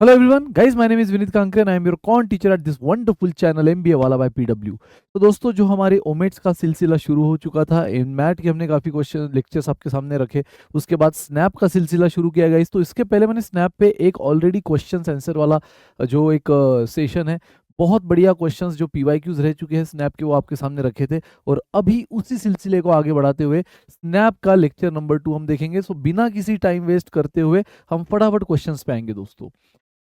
Hello everyone, guys. My name is Vinit Kankre and I am your con teacher at this wonderful channel MBA वाला by PW। तो दोस्तों, जो हमारे ओमेट्स का सिलसिला शुरू हो चुका था, इन मैट के हमने काफ़ी क्वेश्चन लेक्चर्स आपके सामने रखे। उसके बाद स्नैप का सिलसिला शुरू किया गाइस। तो इसके पहले मैंने स्नैप पे एक ऑलरेडी क्वेश्चन आंसर वाला जो एक सेशन है, बहुत बढ़िया क्वेश्चंस जो पीवाईक्यूज रह चुके हैं स्नैप के, वो आपके सामने रखे थे। और अभी उसी सिलसिले को आगे बढ़ाते हुए स्नैप का लेक्चर नंबर 2 हम देखेंगे। सो बिना किसी टाइम वेस्ट करते हुए हम फटाफट क्वेश्चंस पे आएंगे दोस्तों।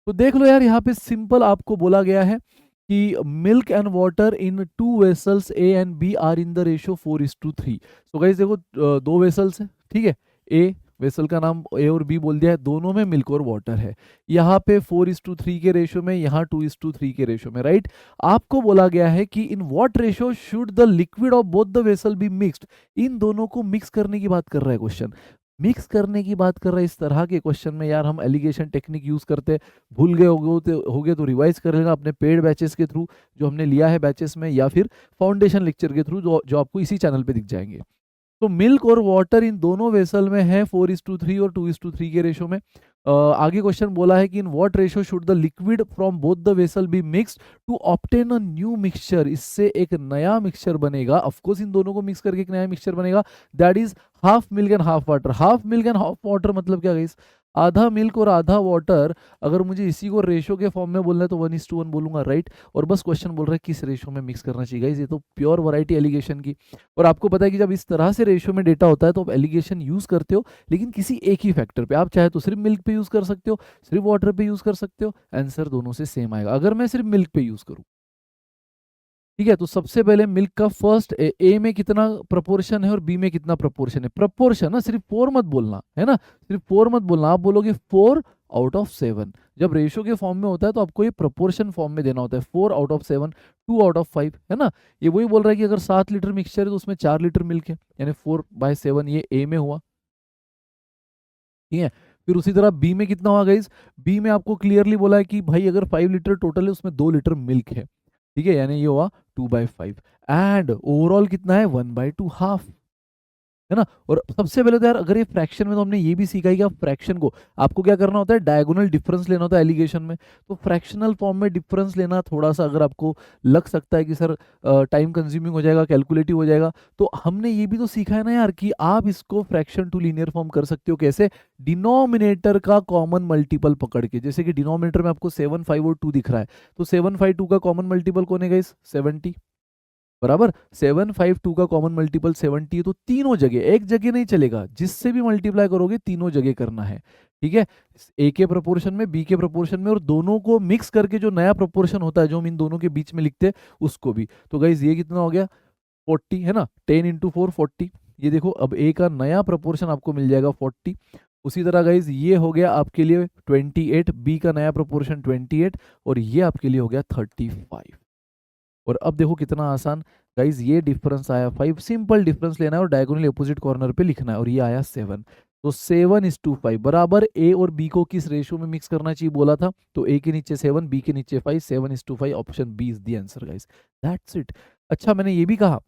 तो देख लो यार, यहाँ पे सिंपल आपको बोला गया है कि milk and water in two vessels A and B are in the ratio 4:3। So guys देखो, दो वेसल्स है, ठीक है। ए वेसल का नाम ए और बी बोल दिया है, दोनों में मिल्क और वाटर है। यहाँ पे 4:3 के रेशियो में, यहाँ 2:3 के रेशियो में, राइट। आपको बोला गया है कि in what ratio should the liquid of both the vessel be mixed. इन दोनों को मिक्स करने की बात कर रहा है क्वेश्चन। मिक्स करने की बात कर रहा है। इस तरह के क्वेश्चन में यार हम एलिगेशन टेक्निक यूज करते हैं। भूल गए होगे तो रिवाइज कर लेना अपने पेड बैचेस के थ्रू जो हमने लिया है बैचेस में, या फिर फाउंडेशन लेक्चर के थ्रू जो आपको इसी चैनल पे दिख जाएंगे। तो मिल्क और वाटर इन दोनों वेसल में है 4:3 और 2:3 के रेशो में। आगे क्वेश्चन बोला है कि in what ratio should the liquid from both the vessel be mixed to obtain a new mixture. इससे एक नया मिक्सचर बनेगा। ऑफकोर्स इन दोनों को मिक्स करके एक नया मिक्सचर बनेगा, that is half milk and half water. Half milk and half water मतलब क्या गाइस? आधा मिल्क और आधा वाटर। अगर मुझे इसी को रेशो के फॉर्म में बोलना है तो 1:1 बोलूंगा, राइट। और बस क्वेश्चन बोल रहा है किस रेशो में मिक्स करना चाहिए गाइस। ये तो प्योर वैरायटी एलिगेशन की। और आपको पता है कि जब इस तरह से रेशियो में डेटा होता है तो आप एलिगेशन यूज करते हो, लेकिन किसी एक ही फैक्टर पे। आप चाहे तो सिर्फ मिल्क पे यूज कर सकते हो, सिर्फ वाटर पे यूज कर सकते हो, आंसर दोनों से सेम आएगा। अगर मैं सिर्फ मिल्क पे यूज करूं, ठीक है, तो सबसे पहले मिल्क का फर्स्ट ए में कितना प्रपोर्शन है और बी में कितना प्रपोर्शन है। प्रपोर्शन ना, सिर्फ 4 मत बोलना है ना, सिर्फ 4 मत बोलना। आप बोलोगे 4/7। जब रेशियो के फॉर्म में होता है तो आपको ये प्रपोर्शन फॉर्म में देना होता है। 4/7, 2/5, है ना। ये वही बोल रहा है कि अगर 7 लीटर मिक्सचर है तो उसमें 4 लीटर मिल्क है, यानी 4/7 ये ए में हुआ, ठीक है। फिर उसी तरह बी में कितना हुआ गाइस? बी में आपको क्लियरली बोला है कि भाई अगर 5 लीटर टोटल है उसमें 2 लीटर मिल्क है, ठीक है, यानी ये हुआ 2/5। एंड ओवरऑल कितना है? 1/2, हाफ, है ना। और सबसे पहले तो यार अगर ये फ्रैक्शन में, तो हमने ये भी सीखा है कि आप फ्रैक्शन को आपको क्या करना होता है, डायगोनल डिफरेंस लेना होता है एलिगेशन में। तो फ्रैक्शनल फॉर्म में डिफरेंस लेना थोड़ा सा अगर आपको लग सकता है कि सर टाइम कंज्यूमिंग हो जाएगा, कैलकुलेटिव हो जाएगा, तो हमने ये भी तो सीखा है ना यार कि आप इसको फ्रैक्शन टू लीनियर फॉर्म कर सकते हो। कैसे? डिनोमिनेटर का कॉमन मल्टीपल पकड़ के। जैसे कि डिनोमिनेटर में आपको 7, 5 और 2 दिख रहा है, तो 7, 5, 2 का कॉमन मल्टीपल कौन है गाइस? 70, बराबर। 7, 5, 2 का कॉमन मल्टीपल 70 है, तो तीनों जगह, एक जगह नहीं चलेगा, जिससे भी मल्टीप्लाई करोगे तीनों जगह करना है, ठीक है। ए के प्रोपोर्शन में, बी के प्रोपोर्शन में, और दोनों को मिक्स करके जो नया प्रोपोर्शन होता है जो हम इन दोनों के बीच में लिखते हैं उसको भी। तो गाइज ये कितना हो गया? 40, है ना। 10 × 4 40। ये देखो, अब ए का नया प्रोपोर्शन आपको मिल जाएगा 40। उसी तरह गाइज ये हो गया आपके लिए 28, बी का नया प्रोपोर्शन 28, और ये आपके लिए हो गया 35। और अब देखो कितना आसान गाइज, ये डिफरेंस आया 5। सिंपल डिफरेंस लेना है और डायगोनली अपोजिट कॉर्नर पे लिखना है, और ये आया 7। तो 7:5 बराबर ए और बी को किस रेशियो में मिक्स करना चाहिए बोला था? तो ए के नीचे 7, बी के नीचे 5, 7:5। Option B is the answer guys, that's it. अच्छा, मैंने ये भी कहा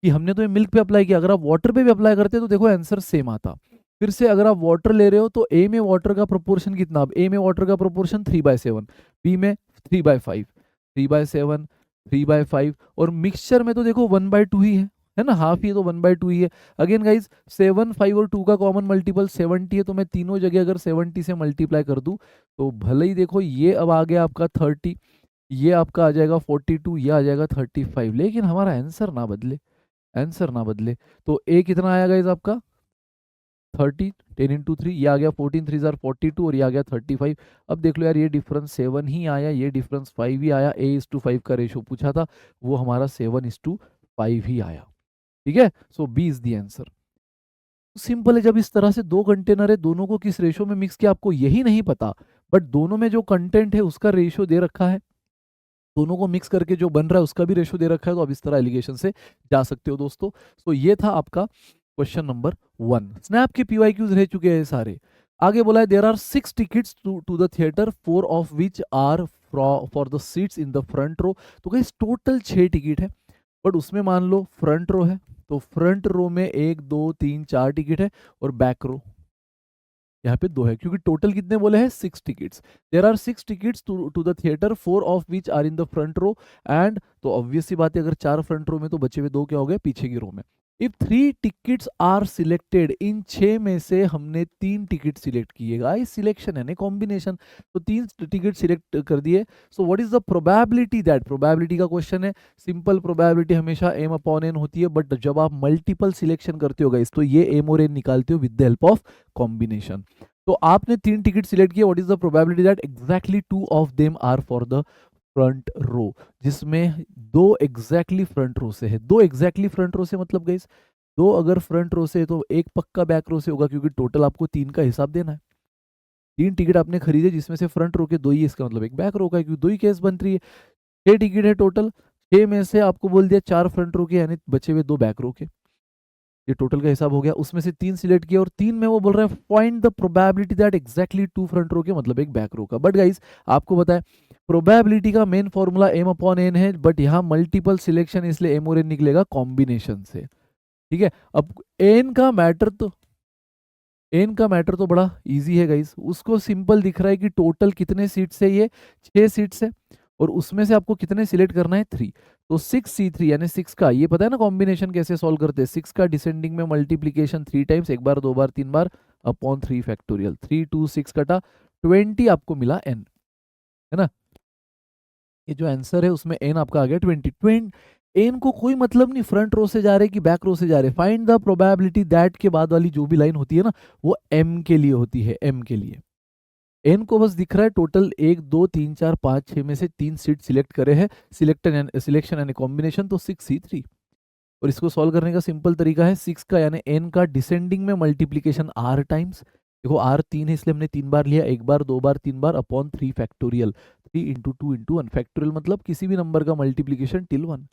कि हमने तो ये मिल्क पे अप्लाई किया, अगर आप वाटर पे भी अप्लाई करते तो देखो आंसर सेम आता। फिर से अगर आप वाटर ले रहे हो तो ए में वाटर का प्रोपोर्शन कितना? अब ए में वाटर का प्रोपोर्शन 3/7, बी में 3/5, 3/7, 3/5, और मिक्सचर में तो देखो 1/2 ही है ना, हाफ ही है तो 1/2 ही है। अगेन गाइज 7, 5 और 2 का कॉमन मल्टीपल 70 है, तो मैं तीनों जगह अगर 70 से मल्टीप्लाई कर दूं तो भले ही देखो ये अब आ गया आपका 30, ये आपका आ जाएगा 42, ये आ जाएगा 35, लेकिन हमारा आंसर ना बदले, आंसर ना बदले। तो ए कितना आया गाइज आपका? 30, 10 × 3, ये आ गया 14 3 42, और ये आ गया 35। अब देख लो यार, ये डिफरेंस 7 ही आया, ये डिफरेंस 5 ही आया। A:5 का रेशो पूछा था, वो हमारा 7:5 ही आया, ठीक है। So B is the answer. Simple है, जब इस तरह से दो कंटेनर है, दोनों को किस रेशो में मिक्स किया आपको यही नहीं पता, बट दोनों में जो कंटेंट है उसका रेशो दे रखा है, दोनों को मिक्स करके जो बन रहा है उसका भी रेशो दे रखा है, तो अब इस तरह एलिगेशन से जा सकते हो दोस्तों। तो ये था आपका क्वेश्चन नंबर 1। स्नैप के पीवाईक्यूज रह चुके हैं सारे। आगे बोला है there are 6 tickets to the theatre, 4 of which are for the seats in the front row. तो गाइस टोटल 6 टिकट है, बट उसमें मान लो फ्रंट रो है, तो फ्रंट रो में 1 2 3 4 टिकट है, और बैक रो, यहाँ पे 2 है, क्योंकि टोटल कितने बोले हैं 6 tickets. There are 6 tickets to the theatre, 4 of which are in the front row and, तो ऑब्वियस सी बात है, अगर 4 फ्रंट रो में तो बचे हुए 2 क्या हो गए, पीछे की रो में। इफ 3 टिकट्स आर सिलेक्टेड, इन 6 में से हमने 3 टिकट सिलेक्ट किए, गाइस सिलेक्शन है ना, कॉम्बिनेशन, तो 3 टिकट सिलेक्ट कर दिए। So what is the probability that, probability का क्वेश्चन है, सिंपल प्रोबेबिलिटी हमेशा m अपॉन n होती है, बट जब आप मल्टीपल सिलेक्शन करते हो गाइस, तो ये m और n निकालते हो with the help of combination. तो आपने 3 टिकट सिलेक्ट किए, what is the probability that exactly 2 of them are for the front row, जिसमें 2 एग्जैक्टली फ्रंट रो से है। 2 एग्जैक्टली फ्रंट रो से मतलब गाइस, 2 अगर फ्रंट रो से है तो एक पक्का बैक रो से होगा, क्योंकि टोटल आपको 3 का हिसाब देना है। 3 टिकट आपने खरीदे जिसमें से फ्रंट रो के 2 ही, इसका मतलब एक बैक रो का है, क्योंकि 2 ही केस बन रही है। 6 टिकट है टोटल, 6 में से आपको बोल दिया 4 फ्रंट रो के, यानी बचे हुए 2 बैक रो के, ये टोटल का हिसाब हो गया। उसमें से 3 सिलेक्ट किया, और 3 में वो बोल रहा है find the probability that exactly 2 front row के, मतलब एक बैक रो का। बट गाइस आपको पता है प्रोबेबिलिटी का main formula m upon n है, बट यहाँ मल्टीपल सिलेक्शन, इसलिए m और n निकलेगा कॉम्बिनेशन से, ठीक है। अब n का मैटर तो बड़ा इजी है गाइस, उसको सिंपल दिख रहा है कि टोटल कितने सीट्स है, ये 6 सीट्स है, और उसमें से आपको कितने सिलेक्ट करना है, 3। तो 6c3 यानी 6 का, ये पता है ना कॉम्बिनेशन कैसे सॉल्व करते हैं, 6 का डिसेंडिंग में मल्टीप्लीकेशन 3 टाइम्स, एक बार 2 बार 3 बार, अपॉन 3 फैक्टोरियल, 3 2 6 कटा 20 आपको मिला n, है ना। ये जो आंसर है उसमें n आपका आ गया 20। n को कोई मतलब नहीं फ्रंट रो से जा रहे कि बैक रो से जा रहे, फाइंड द प्रोबेबिलिटी दैट के बाद वाली जो भी लाइन होती है ना, वो m के लिए होती है, m के लिए। n को बस दिख रहा है टोटल 1 2 3 4 5 6 में से 3 सीट सिलेक्ट करे हैं, सिलेक्शन यानी कॉम्बिनेशन, तो 6c3। और इसको सॉल्व करने का सिंपल तरीका है, 6 का यानी n का डिसेंडिंग में मल्टीप्लीकेशन r टाइम्स, देखो r 3 है इसलिए हमने 3 बार लिया, 1 बार 2 बार 3 बार, upon 3 factorial, 3 into 2 into 1 factorial, मतलब किसी भी नंबर का मल्टीप्लीकेशन टिल 1,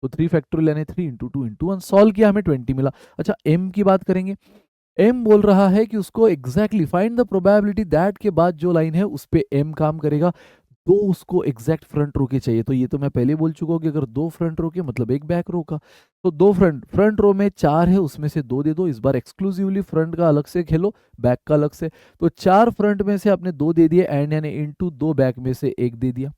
तो 3 फैक्टोरियल यानी 3 इंटू 2 इंटू 1, सॉल्व किया हमें 20 मिला। अच्छा m की बात करेंगे, m बोल रहा है कि उसको exactly find the probability that के बाद जो लाइन है उस पे m काम करेगा, 2 उसको एग्जैक्ट फ्रंट रो के चाहिए, तो ये तो मैं पहले बोल चुका हूँ कि अगर 2 फ्रंट रो के मतलब एक बैक रो का, तो 2 फ्रंट रो में 4 है, उसमें से 2 दे दो, इस बार एक्सक्लूसिवली फ्रंट का अलग से खेलो, बैक का अलग से, तो 4 फ्रंट में से आपने 2 दे दिए, एंड यानी इनटू 2 बैक में से 1 दे दिया,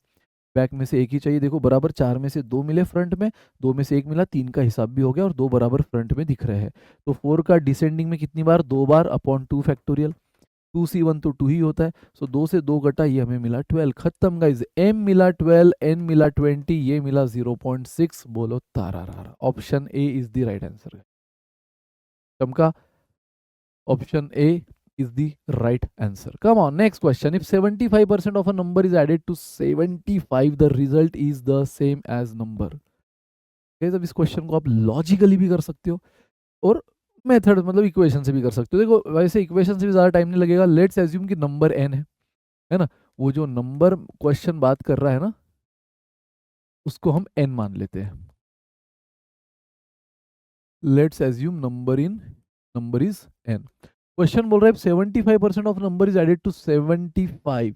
बैक में से 1 ही चाहिए, देखो बराबर 4 में से 2 मिले फ्रंट में, 2 में से 1 मिला, 3 का हिसाब भी हो गया, और 2 बराबर फ्रंट में दिख रहे हैं। तो 4 का डिसेंडिंग में कितनी बार, 2 बार, अपॉन 2 फैक्टोरियल, 2c1 तो 2 ही होता है, सो 2 से 2 घटा, ये हमें मिला 12, खत्म गाइज, m मिला 12, n मिला 20, ये मिला 0.6, बोलो तारा रारा, option A is the right answer. चमका, option A is the right answer. Come on, next question. If 75% of a number is added to 75, the result is the same as number. Guys, अब इस question को आप logically भी कर सकते हो, और मेथड मतलब इक्वेशन से भी कर सकते हो। देखो वैसे इक्वेशन से भी ज़्यादा टाइम नहीं लगेगा। लेट्स एज्यूम कि नंबर n है ना, वो जो नंबर क्वेश्चन बात कर रहा है ना, उसको हम n मान लेते हैं। Let's assume number is n। Question बोल रहा है 75% of number is added to 75,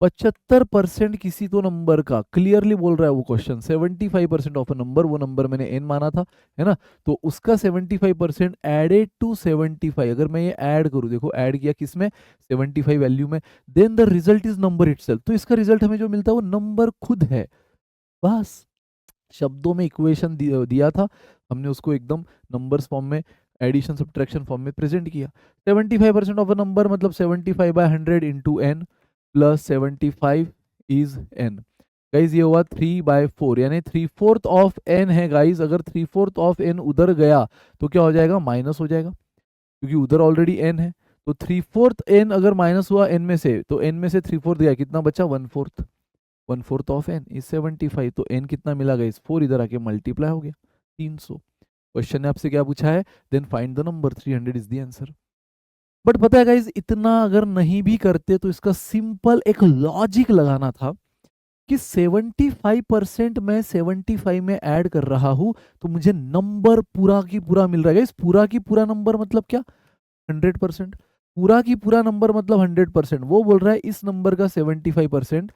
75% किसी तो नंबर का, क्लियरली बोल रहा है वो क्वेश्चन, 75% ऑफ अ नंबर, वो नंबर मैंने n माना था, है ना, तो उसका 75% एडेड टू 75, अगर मैं ये ऐड करूं, देखो ऐड किया किसमें, 75 वैल्यू में, then the result is number itself, तो इसका रिजल्ट हमें जो मिलता है वो नंबर खुद है। बस शब्दों में इक्वेशन दिया था हमने, उसको एकदम नंबर्स फॉर्म में, एडिशन सब्ट्रैक्शन फॉर्म में प्रेजेंट किया। 75% ऑफ अ नंबर मतलब 75/100 into n plus 75 is n। Guys ये हुआ 3/4, यानी 3/4 ऑफ n है गाइज। अगर 3/4 ऑफ n उधर गया तो क्या हो जाएगा, माइनस हो जाएगा, क्योंकि उधर ऑलरेडी n है। तो 3/4 n अगर माइनस हुआ n में से, तो n में से 3/4 गया, कितना बचा, 1/4, 1/4 ऑफ n इज 75, तो n कितना मिला गाइज, 4 इधर आके मल्टीप्लाई हो गया 300। क्वेश्चन ने आपसे क्या पूछा है, then find the number, 300 is the answer. But पता है गाइज, इतना अगर नहीं भी करते तो इसका सिंपल एक लॉजिक लगाना था कि 75% मैं 75 में ऐड कर रहा हूं, तो मुझे नंबर पूरा की पूरा मिल रहा है। गाइज पूरा की पूरा नंबर मतलब क्या, 100%, पूरा की पूरा नंबर मतलब 100%। वो बोल रहा है इस नंबर का 75%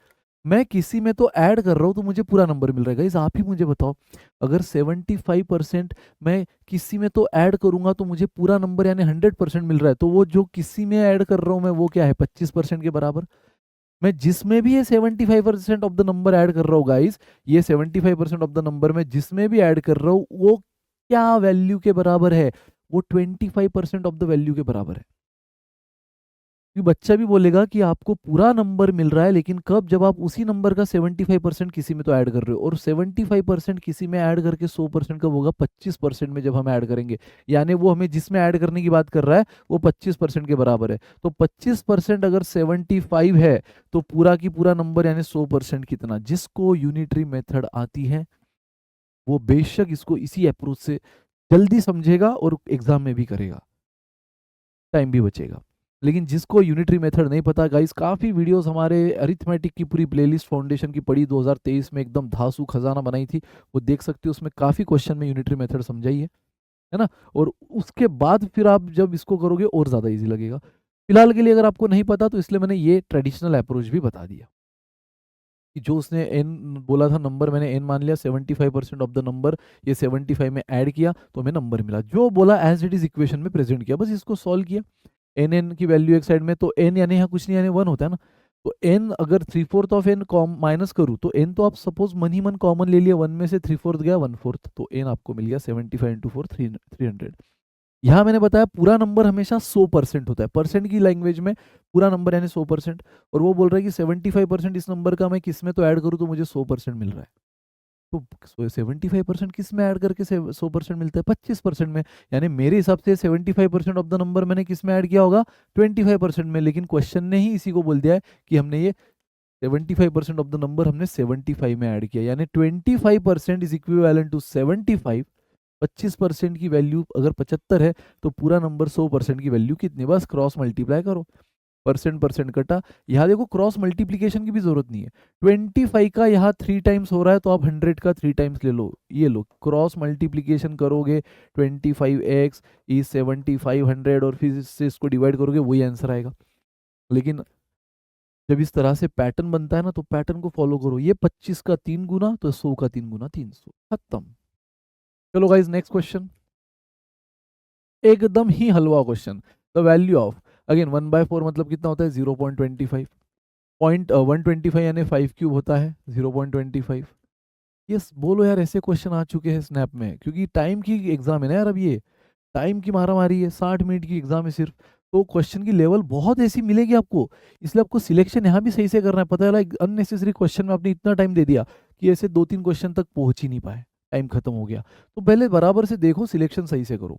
मैं किसी में तो ऐड कर रहा हूँ तो मुझे पूरा नंबर मिल रहा है। गाइस आप ही मुझे बताओ, अगर 75% मैं किसी में तो ऐड करूंगा तो मुझे पूरा नंबर यानी 100% मिल रहा है, तो वो जो किसी में ऐड कर रहा हूँ मैं वो क्या है, 25% के बराबर। मैं जिसमें भी ये 75% ऑफ द नंबर ऐड कर रहा हूँ गाइस, ये 75% ऑफ द नंबर में जिसमें भी ऐड कर रहा हूँ वो क्या वैल्यू के बराबर है, वो 25% ऑफ द वैल्यू के बराबर है। कि बच्चा भी बोलेगा कि आपको पूरा नंबर मिल रहा है, लेकिन कब, जब आप उसी नंबर का 75% किसी में तो ऐड कर रहे हो, और 75% किसी में ऐड करके 100% कब होगा, 25% में जब हम ऐड करेंगे। यानी वो हमें जिसमें ऐड करने की बात कर रहा है वो 25% के बराबर है। तो 25% अगर 75 है तो पूरा की पूरा नंबर यानी 100% कितना। जिसको यूनिटरी मेथड आती है वो बेशक इसको इसी अप्रोच से जल्दी समझेगा और एग्जाम में भी करेगा, टाइम भी बचेगा। लेकिन जिसको यूनिटरी मेथड नहीं पता गाइस, काफ़ी वीडियोस हमारे अरिथमेटिक की पूरी प्लेलिस्ट फाउंडेशन की पड़ी 2023 में, एकदम धांसू खजाना बनाई थी, वो देख सकते हो। उसमें काफ़ी क्वेश्चन में यूनिटरी मेथड समझाई है ना। और उसके बाद फिर आप जब इसको करोगे और ज़्यादा ईजी लगेगा। फिलहाल के लिए अगर आपको नहीं पता तो इसलिए मैंने ये ट्रेडिशनल अप्रोच भी बता दिया कि जो उसने एन बोला था नंबर, मैंने एन मान लिया, 75% ऑफ द नंबर ये 75 में ऐड किया तो हमें नंबर मिला। जो बोला एज इट इज इक्वेशन में प्रेजेंट किया, बस इसको सॉल्व किया। एन एन की वैल्यू एक साइड में, तो एन यानी यहाँ कुछ नहीं यानी वन होता है ना। तो एन अगर 3/4 ऑफ एन माइनस करूँ तो एन तो आप सपोज मन ही मन कॉमन ले लिया, वन में से 3/4 गया 1/4, तो एन आपको मिल गया 75 इंटू 4 300। यहाँ मैंने बताया पूरा नंबर हमेशा 100% होता है, परसेंट की लैंग्वेज में पूरा नंबर यानी 100%। और वो बोल रहा है कि 75% इस नंबर का मैं किस में तो ऐड करूँ तो मुझे 100% मिल रहा है। तो 75% किस में ऐड करके 100% मिलता है, 25% में। यानी मेरे हिसाब से 75% ऑफ द नंबर मैंने किस में ऐड किया होगा, 25% में। लेकिन क्वेश्चन ने ही इसी को बोल दिया है कि हमने ये 75% ऑफ द नंबर हमने 75 में ऐड किया, यानी 25% इज इक्विवेलेंट टू 75। 25% की वैल्यू अगर 75 है तो पूरा नंबर 100% की वैल्यू कितनी, बस क्रॉस मल्टीप्लाई करो, परसेंट परसेंट कटा। यहाँ देखो क्रॉस मल्टीप्लीकेशन की भी जरूरत नहीं है। 25 का यहाँ 3 टाइम्स हो रहा है तो आप 100 का 3 टाइम्स ले लो, ये लो क्रॉस मल्टीप्लीकेशन करोगे, 25x इज 7500 और फिर इससे इसको डिवाइड करोगे, वही आंसर आएगा। लेकिन जब इस तरह से पैटर्न बनता है ना तो पैटर्न को फॉलो करो, ये 25 का 3 गुना तो 100 का 3 गुना 300, खत्म। चलो गाइज नेक्स्ट क्वेश्चन, एकदम ही हलवा question. The value of, again 1/4 मतलब कितना होता है 0.25, 125 यानी 5 क्यूब होता है 0.25। यस बोलो यार, ऐसे क्वेश्चन आ चुके हैं स्नैप में, क्योंकि टाइम की एग्जाम है ना यार, अब ये टाइम की मारा मारी है, 60 मिनट की एग्जाम है सिर्फ। तो क्वेश्चन की लेवल बहुत ऐसी मिलेगी आपको, इसलिए आपको सिलेक्शन यहाँ भी सही से करना है। पता है अननेसेसरी क्वेश्चन में आपने इतना टाइम दे दिया कि ऐसे 2-3 क्वेश्चन तक पहुंच ही नहीं पाए, टाइम खत्म हो गया। तो पहले बराबर से देखो, सिलेक्शन सही से करो।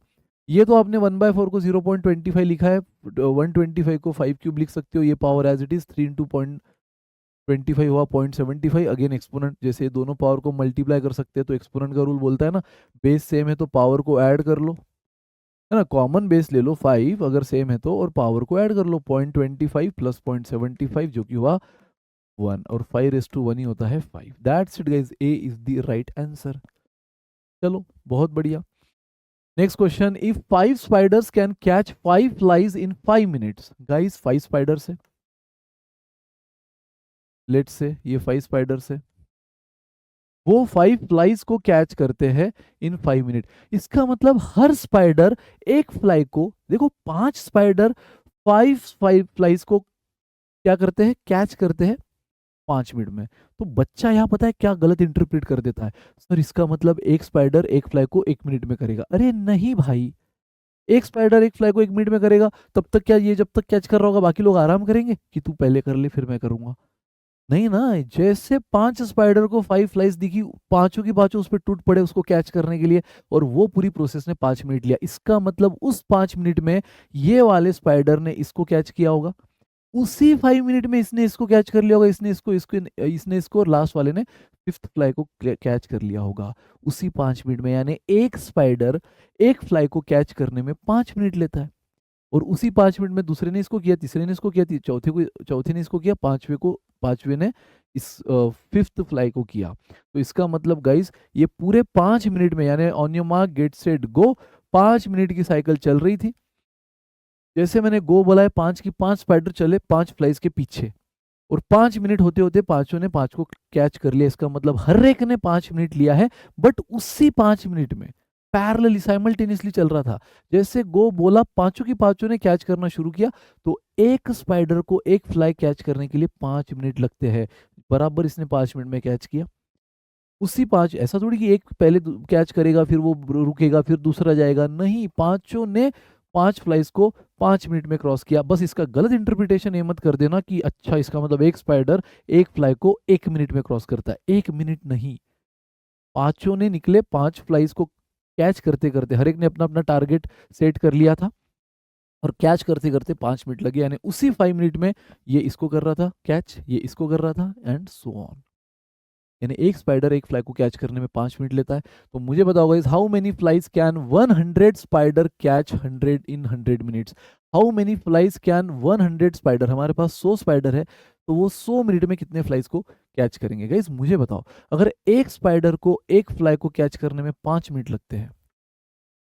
ये तो आपने 1/4 को 0.25 लिखा है, 125 को 5 क्यूब लिख सकते हो, ये power as it is 3 into 0.25 हुआ 0.75। अगेन एक्सपोनेंट, जैसे दोनों पावर को मल्टीप्लाई कर सकते हैं तो एक्सपोनेंट का रूल बोलता है ना, बेस सेम है तो पावर को ऐड कर लो, है ना, कॉमन बेस ले लो 5 अगर सेम है तो, और पावर को ऐड कर लो 0.25 प्लस 0.75 जो कि हुआ 1, और 5:1 ही होता है 5। That's it guys, A is the right answer. चलो बहुत बढ़िया। Next question, if 5 spiders can catch 5 flies in 5 minutes. Guys 5 spiders है, लेट्स से ये 5 स्पाइडर्स है, वो 5 फ्लाइज को कैच करते हैं इन 5 मिनट। इसका मतलब हर स्पाइडर एक फ्लाई को, देखो 5 स्पाइडर 5 फ्लाइज को क्या करते हैं, कैच करते हैं 5 मिनट में। तो बच्चा यहाँ पता है क्या गलत इंटरप्रेट कर देता है, सर इसका मतलब एक स्पाइडर एक फ्लाई को 1 मिनट में करेगा। अरे नहीं भाई, एक स्पाइडर एक फ्लाई को 1 मिनट में करेगा, तब तक क्या ये जब तक कैच कर रहा होगा बाकी लोग आराम करेंगे कि तू पहले कर ले फिर मैं करूंगा? नहीं ना, जैसे 5 स्पाइडर को 5 फ्लाइज दिखी, पांचों की पांचों उस पर टूट पड़े उसको कैच करने के लिए, और वो पूरी प्रोसेस ने 5 मिनट लिया। इसका मतलब उस 5 मिनट में ये वाले स्पाइडर ने इसको कैच किया होगा, उसी 5 मिनट में इसने इसको कैच कर लिया होगा, इसने इसको और लास्ट वाले ने फिफ्थ फ्लाई को कैच कर लिया होगा उसी 5 मिनट में। यानी एक स्पाइडर एक फ्लाई को कैच करने में 5 मिनट लेता है, और उसी 5 मिनट में दूसरे ने इसको किया, तीसरे ने इसको किया, चौथे ने इसको किया, पांचवे ने इस फिफ्थ फ्लाई को किया। तो इसका मतलब गाइस ये पूरे 5 मिनट में, यानी on your mark get set go, 5 minute की साइकिल चल रही थी। जैसे मैंने गो बोला है, 5 की 5 स्पाइडर चले 5 फ्लाइज के पीछे, और 5 मिनट होते होते पांचों ने 5 को कैच कर लिया। इसका मतलब हर एक ने 5 मिनट लिया है, बट उसी 5 मिनट में पैरेलली साइमल्टेनियसली चल रहा था। जैसे गो बोला, पांचों की पांचों ने कैच करना शुरू किया, तो एक स्पाइडर को एक फ्लाई कैच करने के लिए 5 मिनट लगते हैं। बराबर इसने 5 मिनट में कैच किया। उसी पांच, ऐसा थोड़ी कि एक पहले कैच करेगा फिर वो रुकेगा फिर दूसरा जाएगा, नहीं, पांचों ने 5 फ्लाइज को 5 मिनट में क्रॉस किया। बस इसका गलत इंटरप्रिटेशन ये मत कर देना कि अच्छा इसका मतलब एक स्पाइडर एक फ्लाई को 1 मिनट में क्रॉस करता है। 1 मिनट नहीं, पांचों ने निकले 5 फ्लाइज को कैच करते करते, हर एक ने अपना अपना टारगेट सेट कर लिया था और कैच करते करते 5 मिनट लगे। यानी उसी 5 मिनट में ये इसको कर रहा था कैच, ये इसको कर रहा था, एंड सो ऑन। यानी एक स्पाइडर एक फ्लाई को कैच करने में 5 मिनट लेता है। तो मुझे बताओ guys, how many flies can 100 spider catch 100 in 100 minutes? How many flies can 100 spider, हमारे पास 100 स्पाइडर है, तो वो 100 मिनट में कितने फ्लाइज को कैच करेंगे? गाइस मुझे बताओ, अगर एक स्पाइडर को एक फ्लाई को कैच करने में 5 मिनट लगते हैं,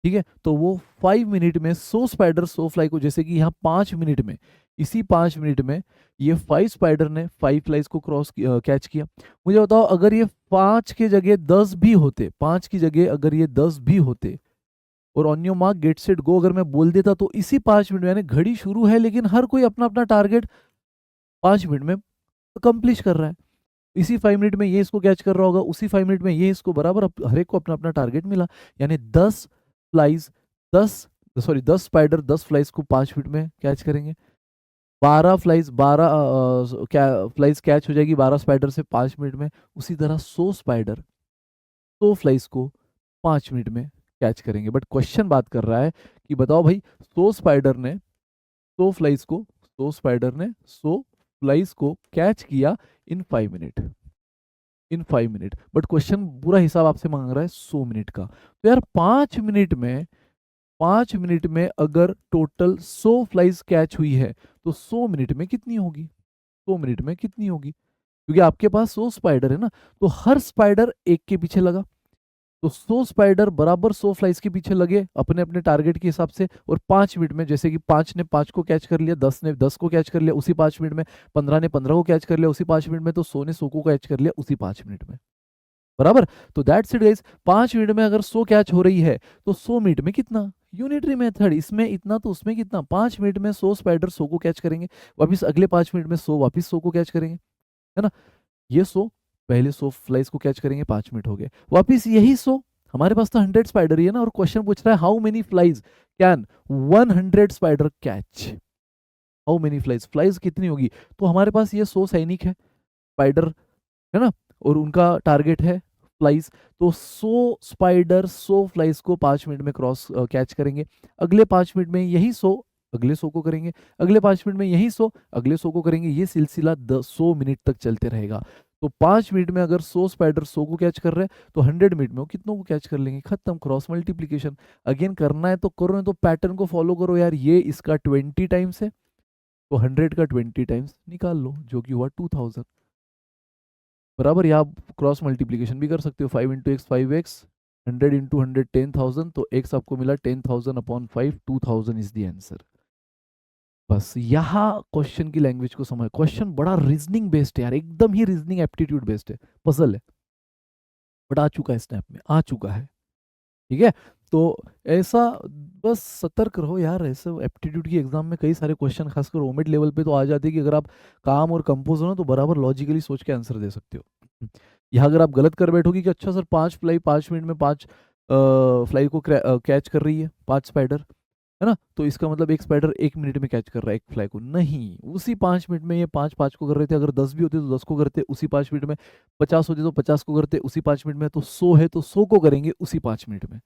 ठीक है, तो वो 5 मिनट में 100 स्पाइडर 100 फ्लाई को, जैसे कि यहाँ 5 मिनट में, इसी 5 मिनट में ये 5 स्पाइडर ने 5 फ्लाइज को कैच किया। मुझे बताओ, अगर ये 5 के जगह 10 भी होते, 5 की जगह अगर ये 10 भी होते, और on your mark get set go अगर मैं बोल देता, तो इसी 5 मिनट में, यानी घड़ी शुरू है लेकिन हर कोई अपना अपना टारगेट 5 मिनट में कंप्लीट कर रहा है। इसी 5 मिनट में ये इसको कैच कर रहा होगा, उसी 5 मिनट में ये इसको, बराबर हर एक को अपना अपना टारगेट मिला। यानी 10 फ्लाइज 10 स्पाइडर 10 फ्लाइज को 5 मिनट में कैच करेंगे। 12 फ्लाइज कैच हो जाएगी 12 स्पाइडर से 5 मिनट में। उसी तरह 100 स्पाइडर 100 फ्लाइज को 5 मिनट में कैच करेंगे। बट क्वेश्चन बात कर रहा है कि बताओ भाई, 100 स्पाइडर ने 100 फ्लाइज को 100 स्पाइडर ने 100 फ्लाइज को कैच किया इन 5 minute, in 5 minute. But question पूरा हिसाब आपसे मांग रहा है 100 मिनट का। तो यार 5 मिनट में अगर टोटल 100 फ्लाइज कैच हुई है, तो 100 मिनट में कितनी होगी? 100 मिनट में कितनी होगी? क्योंकि आपके पास 100 स्पाइडर है ना, तो हर स्पाइडर एक के पीछे लगा, तो 100 स्पाइडर बराबर 100 फ्लाइज के पीछे लगे अपने अपने टारगेट के हिसाब से। और 5 मिनट में, जैसे कि 5 ने 5 को कैच कर लिया, 10 ने 10 को कैच कर लिया उसी 5 मिनट में, 15 ने 15 को कैच कर लिया उसी 5 मिनट में, तो 100 ने 100 को कैच कर लिया उसी 5 मिनट में, बराबर। तो दैट्स इट गाइस, 5 मिनट में अगर 100 कैच हो रही है, तो 100 मिनट में कितना? यूनिटरी मेथड, इसमें इतना तो उसमें कितना, 5 मिनट में 100 स्पाइडर 100 को कैच करेंगे, वापिस अगले 5 मिनट में 100 वापिस 100 को कैच करेंगे, है ना। ये 100 पहले 100 फ्लाइज को कैच करेंगे, 5 मिनट हो गए, वापिस यही 100, हमारे पास तो 100 स्पाइडर ही है ना, और क्वेश्चन पूछ रहा है how many flies can 100 spider catch, how many flies, flies कितनी होगी? तो हमारे पास ये 100 सैनिक है स्पाइडर, है ना, और उनका टारगेट है फ्लाइज, तो 100 स्पाइडर 100 फ्लाइज को 5 मिनट में क्रॉस कैच करेंगे। अगले 5 मिनट में यही 100 अगले 100 को करेंगे, अगले 5 मिनट में यही 100 अगले 100 को करेंगे। ये सिलसिला 100 मिनट तक चलते रहेगा। तो 5 मिनट में अगर 100 स्पाइडर 100 को कैच कर रहे हैं, तो 100 मिनट में वो कितनों को कैच कर लेंगे? खत्म, क्रॉस मल्टीप्लीकेशन। अगेन करना है तो करो, नहीं तो पैटर्न को फॉलो करो यार। ये इसका 20 टाइम्स है, तो 100 का 20 टाइम्स निकाल लो, जो कि हुआ 2000, बराबर। या आप क्रॉस मल्टीप्लीकेशन भी कर सकते हो, 5 इंटू एक्स 5x, 100 इंटू 100 10,000, तो x आपको मिला 10,000 अपॉन 5, 2000 इज द आंसर। बस यहाँ क्वेश्चन की लैंग्वेज को समझ, क्वेश्चन बड़ा रीजनिंग बेस्ड है यार, एकदम ही रीजनिंग एप्टीट्यूड बेस्ड है, पजल है, बट आ चुका है स्नैप में, आ चुका है, ठीक है। तो ऐसा बस सतर्क रहो यार, ऐसे एप्टीट्यूड की एग्जाम में कई सारे क्वेश्चन खासकर ओमिड लेवल पे तो आ जाते हैं कि अगर आप काम और कंपोज हो ना, तो बराबर लॉजिकली सोच के आंसर दे सकते हो। यहाँ अगर आप गलत कर बैठोगे कि अच्छा सर 5 फ्लाई 5 मिनट में 5 फ्लाई को कैच कर रही है 5 स्पाइडर, है ना, तो इसका मतलब एक स्पाइडर 1 मिनट में कैच कर रहा है एक फ्लाई को, नहीं, उसी 5 मिनट में ये 5 को कर रहे थे। अगर 10 भी होते तो 10 को करते उसी 5 मिनट में, 50 होते तो 50 को करते उसी 5 मिनट में, तो 100 है तो 100 को करेंगे उसी 5 मिनट में।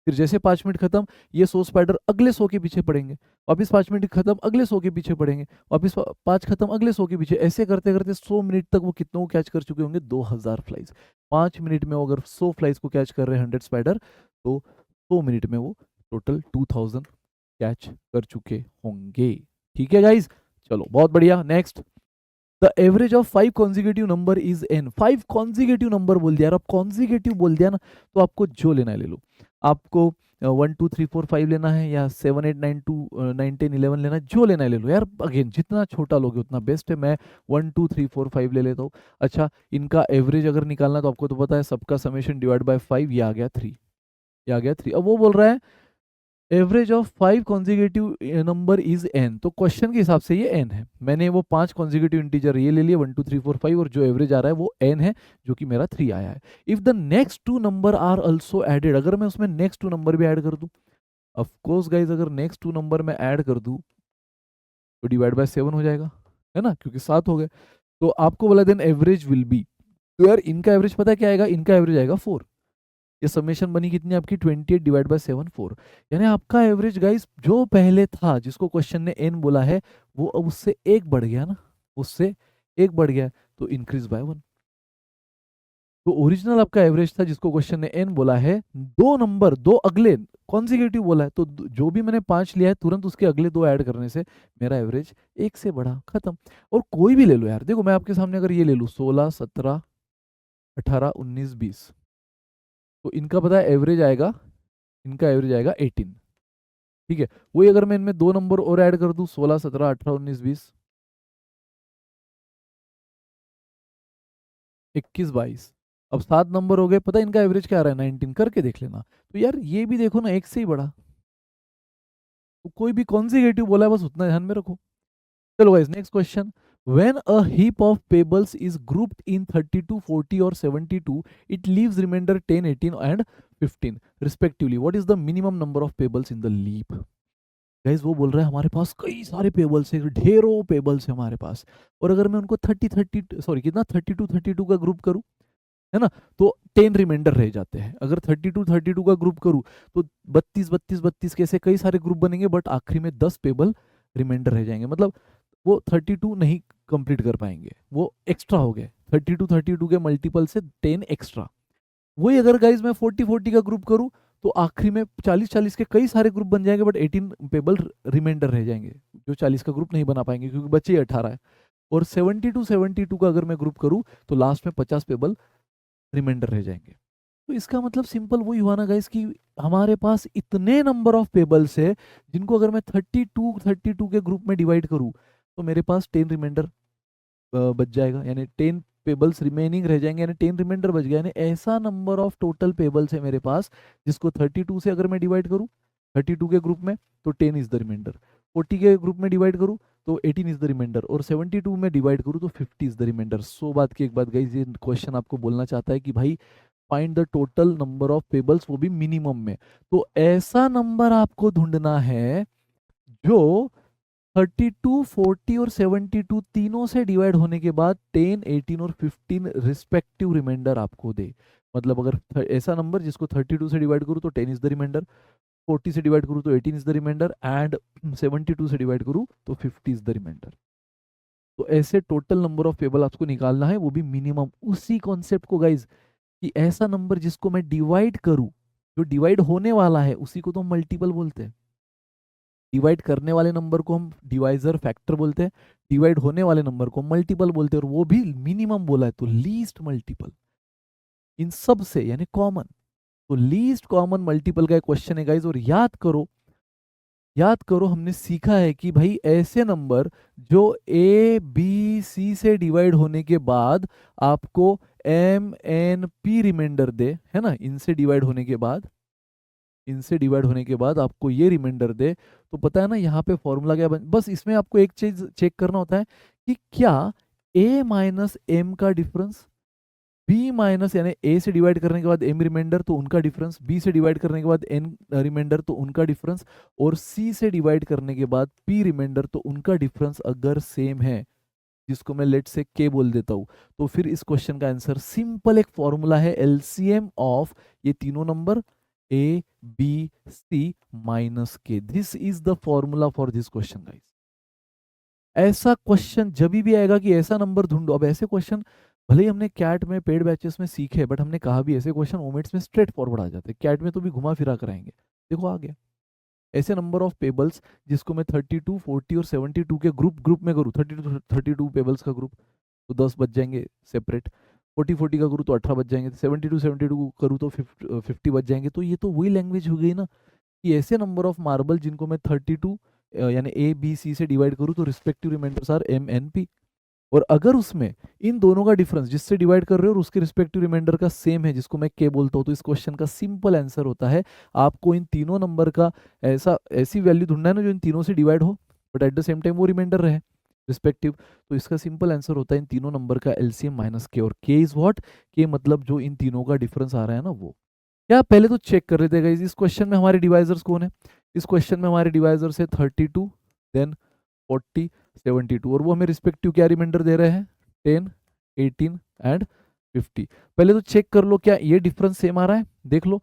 फिर जैसे 5 मिनट खत्म, ये 100 स्पाइडर अगले 100 के पीछे पड़ेंगे, वापिस 5 मिनट खत्म अगले 100 के पीछे पड़ेंगे, वापिस 5 खत्म अगले 100 के पीछे, ऐसे करते करते 100 मिनट तक वो कितनों को कैच कर चुके होंगे? 2000 फ्लाइज। 5 मिनट में वो अगर 100 फ्लाइज को कैच कर रहे हैं 100 स्पाइडर, तो 100 मिनट में वो टोटल 2000 कैच कर चुके होंगे। ठीक है गाइज, चलो बहुत बढ़िया। Next, the average of 5 consecutive number is n। 5 consecutive number बोल दिया, और अब कॉन्जिक्यूटिव बोल दिया ना, तो आपको जो लेना है ले लो। आपको 1 2 3 4 5 लेना है या 7 8 9 2 9 10 11 लेना है, जो लेना है ले लो यार। अगेन जितना छोटा लोगे उतना बेस्ट है। मैं 1 2 3 4 5 ले लेता हूँ। अच्छा, इनका एवरेज अगर निकालना तो आपको तो पता है, सबका समेशन डिवाइड बाय 5, ये आ गया 3, ये आ गया 3। अब वो बोल रहा है average of 5 consecutive number is n, तो क्वेश्चन के हिसाब से ये n है। मैंने वो 5 कॉन्जिक्यूटिव इंटीजर ये ले लिए 1 2 3 4 5, और जो एवरेज आ रहा है वो n है, जो कि मेरा 3 आया है। If the next two number are also added, अगर मैं उसमें नेक्स्ट टू नंबर भी ऐड कर दूं, ऑफ कोर्स गाइज अगर नेक्स्ट टू नंबर में ऐड कर दूं तो डिवाइड बाय 7 हो जाएगा, है ना, क्योंकि 7 हो गए। तो आपको बोला देन एवरेज विल बी, तो यार इनका एवरेज पता है क्या आएगा, इनका एवरेज आएगा 4। ये समेशन बनी कितनी आपकी, 28 डिवाइड बाय 7 4। यानी आपका एवरेज गाइस जो पहले था, जिसको क्वेश्चन ने n बोला है, वो अब उससे एक बढ़ गया ना, उससे एक बढ़ गया, तो इंक्रीज बाय 1। तो ओरिजिनल आपका एवरेज था जिसको क्वेश्चन ने n बोला है, दो नंबर दो अगले कॉन्जिक्यूटिव बोला है, तो जो भी मैंने 5 लिया है तुरंत उसके अगले दो ऐड करने से मेरा एवरेज एक से बढ़ा, खत्म। और कोई भी ले लो यार, देखो मैं आपके सामने अगर ये ले लूँ 16 17 18 19 20, तो इनका पता है एवरेज आएगा, इनका एवरेज आएगा 18। ठीक है, वही अगर मैं इनमें दो नंबर और ऐड कर दूं 16 17 18 19 20 21 22, अब 7 नंबर हो गए, पता है इनका एवरेज क्या आ रहा है, 19, करके देख लेना। तो यार ये भी देखो ना, एक से ही बढ़ा, तो कोई भी कॉन्जिक्यूटिव बोला है बस उतना ध्यान में रखो। चलो guys next question, when a heap of pebbles is grouped in 32 40 or 72, it leaves remainder 10 18 and 15 respectively, what is the minimum number of pebbles in the leaf? Guys वो बोल रहा है हमारे पास कई सारे पेबल्स है, ढेरों पेबल्स है हमारे पास, और अगर मैं उनको 32 का ग्रुप करूं, है ना, तो 10 रिमाइंडर रह जाते हैं। अगर 32 का ग्रुप करूं तो 32 कैसे कई सारे ग्रुप बनेंगे, बट आखिरी में 10 पेबल रिमाइंडर रह जाएंगे, मतलब वो 32 नहीं कंप्लीट कर पाएंगे, वो एक्स्ट्रा हो गए, 32 के मल्टीपल से 10 एक्स्ट्रा। वही अगर गाइज मैं 40 का ग्रुप करूं तो आखिरी में 40 के कई सारे ग्रुप बन जाएंगे, बट 18 पेबल रिमाइंडर रह जाएंगे, जो 40 का ग्रुप नहीं बना पाएंगे क्योंकि बचे ही 18 है। और 72 का अगर मैं ग्रुप करूं तो लास्ट में 50 पेबल रिमाइंडर रह जाएंगे। तो इसका मतलब सिंपल वही हुआ ना गाइस, कि हमारे पास इतने नंबर ऑफ पेबल्स है जिनको अगर मैं 32 के ग्रुप में डिवाइड करूं तो मेरे पास 10 रिमाइंडर बच जाएगा, यानी 10 पेबल्स रिमेनिंग रह जाएंगे, यानी 10 रिमाइंडर बच गया। यानी ऐसा नंबर ऑफ टोटल पेबल्स है मेरे पास जिसको 32 से अगर मैं डिवाइड करूं 32 के ग्रुप में तो 10 इज द रिमाइंडर, 40 के ग्रुप में डिवाइड करूं तो 18 इज द रिमाइंडर, और 72 में डिवाइड करूं तो 50 इज द रिमाइंडर। सो बात की एक बात गाइस, ये क्वेश्चन आपको बोलना चाहता है कि भाई find the total number of pebbles, वो भी मिनिमम में। तो ऐसा नंबर आपको ढूंढना है जो 32 40 और 72 तीनों से डिवाइड होने के बाद 10 18 और 15 रिस्पेक्टिव रिमाइंडर आपको दे। मतलब अगर ऐसा नंबर जिसको 32 से डिवाइड करूँ तो 10 इज द रिमाइंडर, 40 से डिवाइड करूँ तो 18 इज द रिमाइंडर, एंड 72 से डिवाइड करूँ तो 50 इज द रिमाइंडर। तो ऐसे टोटल नंबर ऑफ पेबल आपको निकालना है, वो भी मिनिमम। उसी कॉन्सेप्ट को गाइज, कि ऐसा नंबर जिसको मैं डिवाइड करूं, जो डिवाइड होने वाला है उसी को तो हम मल्टीपल बोलते हैं। डिवाइड करने वाले नंबर को हम डिवाइजर फैक्टर बोलते हैं, डिवाइड होने वाले नंबर को मल्टीपल बोलते हैं, और वो भी मिनिमम बोला है तो लीस्ट मल्टीपल इन सब से, यानी कॉमन। तो लीस्ट कॉमन मल्टीपल का एक क्वेश्चन है गाइज। और याद करो, याद करो हमने सीखा है कि भाई ऐसे नंबर जो ए बी सी से डिवाइड होने के बाद आपको एम एन पी रिमाइंडर दे, है ना, इनसे डिवाइड होने के बाद, इनसे डिवाइड होने के बाद आपको ये रिमाइंडर दे, तो पता है ना यहाँ पे फॉर्मूला क्या बन, बस इसमें आपको एक चीज चेक करना होता है कि क्या ए माइनस एम का डिफरेंस, बी माइनस यानी ए से डिवाइड करने के बाद एम रिमाइंडर तो उनका डिफरेंस, बी से डिवाइड करने के बाद एन रिमाइंडर तो उनका डिफरेंस, और सी से डिवाइड करने के बाद पी रिमाइंडर तो उनका डिफरेंस अगर सेम है, जिसको मैं लेट से के बोल देता हूँ, तो फिर इस क्वेश्चन का आंसर सिंपल एक फॉर्मूला है, एलसीएम ऑफ ये तीनों नंबर A B C minus K. This is the formula for this question guys. ऐसा क्वेश्चन जब भी आएगा कि ऐसा नंबर ढूंढो, अब ऐसे क्वेश्चन भले ही हमने कैट में पेड बैचेस में सीखे, बट हमने कहा भी ऐसे क्वेश्चन ओमेट्स में स्ट्रेट फॉरवर्ड आ जाते हैं, कैट में तो भी घुमा फिरा कराएंगे। देखो आ गया ऐसे नंबर ऑफ पेबल्स जिसको मैं 32 40 और 72 के ग्रुप में करूँ, 32 पेबल्स का ग्रुप तो 10 बच जाएंगे सेपरेट, 40 का करूँ तो 18 बच जाएंगे, 72 करूँ तो 50 बच जाएंगे। तो ये तो वही लैंग्वेज हो गई ना कि ऐसे नंबर ऑफ मार्बल जिनको मैं 32 यानी ए बी सी से डिवाइड करूँ तो respective remainders are M N P. और अगर उसमें इन दोनों का डिफरेंस जिससे डिवाइड कर रहे हो और उसके रिस्पेक्टिव रिमाइंडर का सेम है जिसको मैं के बोलता हूँ, तो इस क्वेश्चन का सिंपल आंसर होता है आपको इन तीनों नंबर का ऐसी वैल्यू ढूंढना है ना जो इन तीनों से डिवाइड हो but at the same time वो रिमाइंडर रहे रिस्पेक्टिव। तो इसका सिंपल आंसर होता है इन तीनों नंबर का एलसीएम माइनस के। और के इज व्हाट, के मतलब जो इन तीनों का डिफरेंस आ रहा है ना वो। क्या पहले तो चेक कर लेते हैं गाइस, इस क्वेश्चन में हमारे डिवाइजर्स कौन है। इस क्वेश्चन में हमारे डिवाइजर्स है 32, देन 40, 72, और वो हमें रिस्पेक्टिव क्या रिमाइंडर दे रहे हैं 10, 18 एंड 50। पहले तो चेक कर लो क्या ये डिफरेंस सेम आ रहा है, देख लो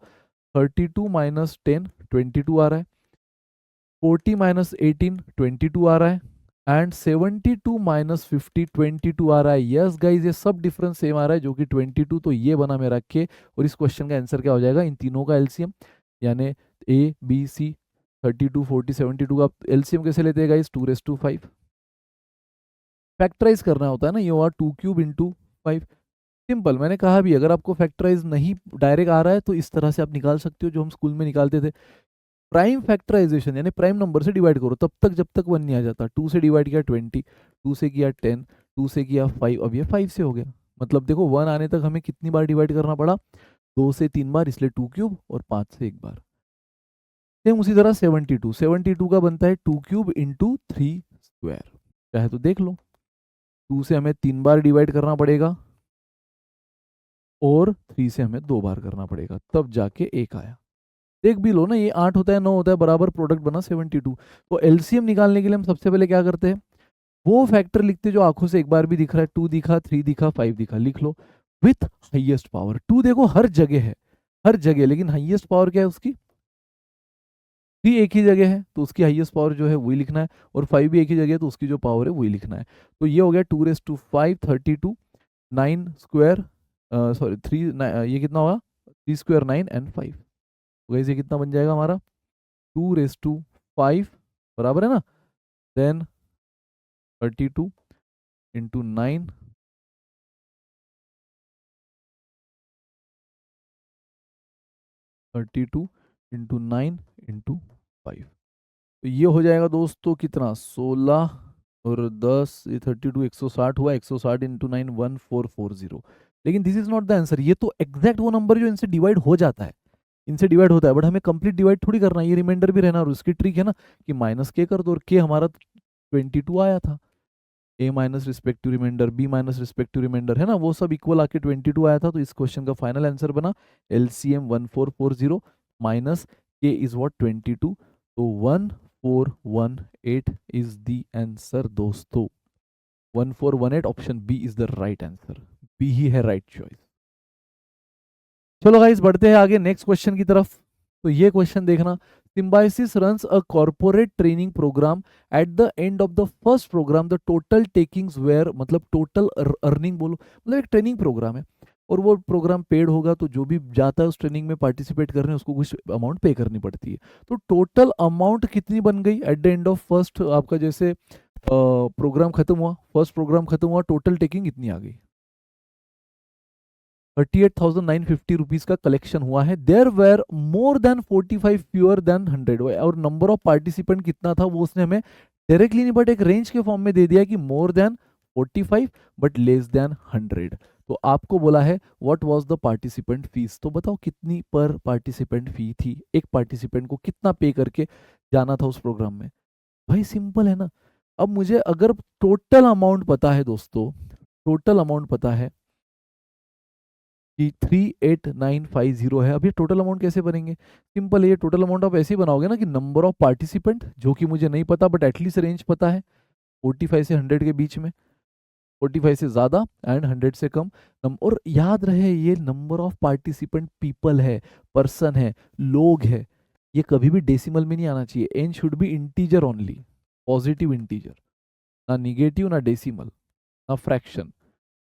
32 माइनस 10 22 आ रहा है, 40 माइनस 18 22 आ रहा है, एंड 72 माइनस 50 22 आ रहा है। यस गाइज, ये सब डिफरेंस सेम आ रहा है जो कि 22। तो ये बना मेरा के, और इस क्वेश्चन का आंसर क्या हो जाएगा इन तीनों का एलसीएम, यानी ए बी सी 32 40 72 का एलसीएम कैसे लेते हैं गाइज 2⁵ फैक्टराइज करना होता है ना, ये 2³ इंटू 5। सिंपल, मैंने कहा भी अगर आपको फैक्टराइज नहीं डायरेक्ट आ रहा है तो इस तरह से आप निकाल सकते हो जो हम स्कूल में निकालते थे। प्राइम फैक्टराइजेशन यानी प्राइम नंबर से डिवाइड करो तब तक जब तक 1 नहीं आ जाता। 2 से डिवाइड किया 20, 2 से किया 10, 2 से किया 5, अब ये 5 से हो गया। मतलब देखो 1 आने तक हमें कितनी बार डिवाइड करना पड़ा, 2 से 3 बार, इसलिए 2³ और 5 से 1 बार। सेम उसी तरह 72 का बनता है 2³ इंटू 3²। चाहे तो देख लो 2 से हमें 3 बार डिवाइड करना पड़ेगा और 3 से हमें 2 बार करना पड़ेगा, तब जाके 1 आया। देख भी लो ना, ये 8 होता है 9 होता है बराबर प्रोडक्ट बना 72। तो एलसीएम निकालने के लिए हम सबसे पहले क्या करते हैं, वो फैक्टर लिखते जो आंखों से एक बार भी दिख रहा है। 2 दिखा, 3 दिखा, 5 दिखा, लिख लो विथ हाईएस्ट पावर। 2 देखो हर जगह है, हर जगह, लेकिन हाईएस्ट पावर क्या है उसकी, 3 एक ही जगह है तो उसकी हाईएस्ट पावर जो है वही लिखना है, और 5 भी एक ही जगह है तो उसकी जो पावर है वही लिखना है। तो ये हो गया 2⁵ 32, 9 स्क्वायर, सॉरी 3, ये कितना होगा 3² 9 एंड 5। तो गाइस ये कितना बन जाएगा हमारा 2⁵ बराबर है ना, देन 32 इंटू 9, 32 इंटू 9 इंटू 5। तो ये हो जाएगा दोस्तों कितना 16 और 10, ये 32 160 हुआ, 160 इंटू 9 1440। लेकिन this is not the answer, ये तो एग्जैक्ट वो नंबर जो इनसे डिवाइड हो जाता है, इनसे डिवाइड होता है, बट हमें कंप्लीट डिवाइड थोड़ी करना है, ये रिमाइंडर भी रहना। और उसकी ट्रिक है ना कि माइनस के कर दो, और के हमारा 22 आया था, A minus respective remainder, B minus respective remainder है ना, वो सब इक्वल आके 22 आया था। तो इस क्वेश्चन का फाइनल आंसर बना LCM 1440 minus K is what 22। तो 1418 इज द आंसर दोस्तों, 1418 option B is the right answer, B ही है राइट चॉइस। चलो गाइस बढ़ते हैं आगे नेक्स्ट क्वेश्चन की तरफ। तो ये क्वेश्चन देखना, Symbiosis runs a corporate training programme at the end of the first programme the total takings were, मतलब टोटल अर्निंग बोलो, मतलब एक ट्रेनिंग प्रोग्राम है और वो प्रोग्राम पेड होगा तो जो भी जाता है उस ट्रेनिंग में पार्टिसिपेट करने उसको कुछ अमाउंट पे करनी पड़ती है। तो टोटल अमाउंट कितनी बन गई eight the end of first, आपका जैसे प्रोग्राम खत्म हुआ, फर्स्ट प्रोग्राम खत्म हुआ, टोटल टेकिंग इतनी आ गई 38,950 रुपीज का कलेक्शन हुआ है। There were more than 45 fewer than 100, और नंबर ऑफ पार्टिसिपेंट कितना था वो उसने हमें डायरेक्टली नहीं बट एक रेंज के फॉर्म में दे दिया कि मोर देन 45 बट लेस देन 100। तो आपको बोला है what was the participant fees, तो बताओ कितनी पर पार्टिसिपेंट फी थी, एक पार्टिसिपेंट को कितना पे करके जाना था उस प्रोग्राम में। भाई सिंपल है ना। अब मुझे अगर टोटल अमाउंट पता है दोस्तों, टोटल अमाउंट पता है कि 38950 है, अब ये टोटल अमाउंट कैसे बनेंगे, सिंपल है, ये टोटल अमाउंट आप ऐसे ही बनाओगे ना कि नंबर ऑफ पार्टिसिपेंट जो कि मुझे नहीं पता बट एटलीस्ट रेंज पता है 45 से 100 के बीच में, 45 से ज़्यादा एंड 100 से कम। और याद रहे ये नंबर ऑफ पार्टिसिपेंट पीपल है, पर्सन है, लोग है, ये कभी भी डेसिमल में नहीं आना चाहिए। N should be integer only, positive integer, ना निगेटिव ना डेसिमल ना फ्रैक्शन,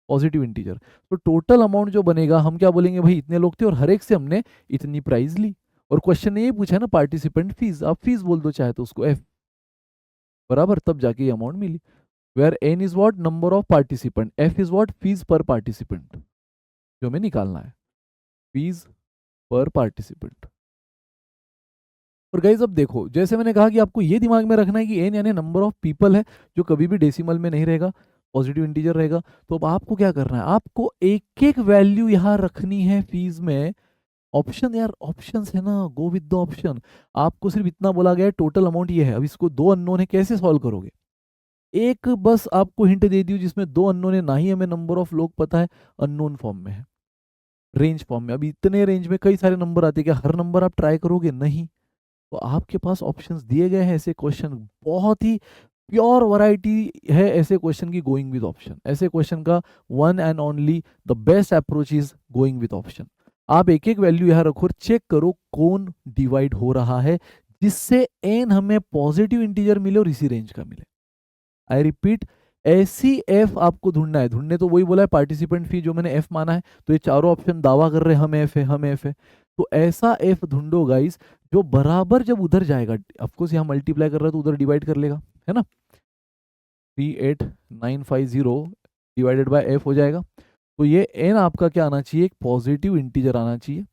पॉजिटिव इंटीजर। तो टोटल अमाउंट जो बनेगा हम क्या बोलेंगे, भाई इतने लोग थे और हर एक से हमने इतनी प्राइस ली, और क्वेश्चन ने ये पूछा है ना पार्टिसिपेंट फीस, आप फीस बोल दो चाहे तो उसको एफ बराबर, तब जाके ये अमाउंट मिली। Where N is what number of participant, F is what fees per participant, जो हमें निकालना है फीस पर पार्टिसिपेंट। और गाइस अब देखो, जैसे मैंने कहा कि आपको ये दिमाग में रखना है कि एन यानी नंबर ऑफ पीपल है, जो कभी भी डेसिमल में नहीं रहेगा, पॉजिटिव इंटीजर रहेगा। तो अब आपको क्या करना है, आपको एक एक वैल्यू यहाँ रखनी है फीस में। ऑप्शन यार, ऑप्शंस है ना, गो विद द ऑप्शन। आपको सिर्फ इतना बोला गया है टोटल अमाउंट ये है, अब इसको दो अननोन है, कैसे सॉल्व करोगे? एक बस आपको हिंट दे दी जिसमें दो अननोन है, ना ही हमें नंबर ऑफ लोग पता है, अननोन फॉर्म में है, रेंज फॉर्म में। अब इतने रेंज में कई सारे नंबर आते हैं, क्या हर नंबर आप ट्राई करोगे? नहीं। तो आपके पास ऑप्शंस दिए गए हैं, ऐसे क्वेश्चन बहुत ही प्योर वैरायटी है ऐसे क्वेश्चन की, गोइंग विद ऑप्शन। ऐसे क्वेश्चन का one and only the best approach is going with option. आप एक एक वैल्यू यहां रखो और चेक करो कौन डिवाइड हो रहा है, जिससे एन हमें पॉजिटिव इंटीजर मिले और इसी रेंज का मिले। आई रिपीट, ऐसी एफ आपको ढूंढना है। ढूंढने तो वही बोला है, पार्टिसिपेंट फी जो मैंने एफ माना है, तो ये चारों ऑप्शन दावा कर रहे हैं हम एफ है, हम एफ है। तो ऐसा एफ ढूंढो गाइस जो बराबर जब उधर जाएगा, ऑफकोर्स यहाँ मल्टीप्लाई कर रहा है तो उधर डिवाइड कर लेगा, है ना। 38950 डिवाइडेड बाय एफ हो जाएगा। तो ये एन आपका क्या आना चाहिए, एक पॉजिटिव इंटीजर आना चाहिए,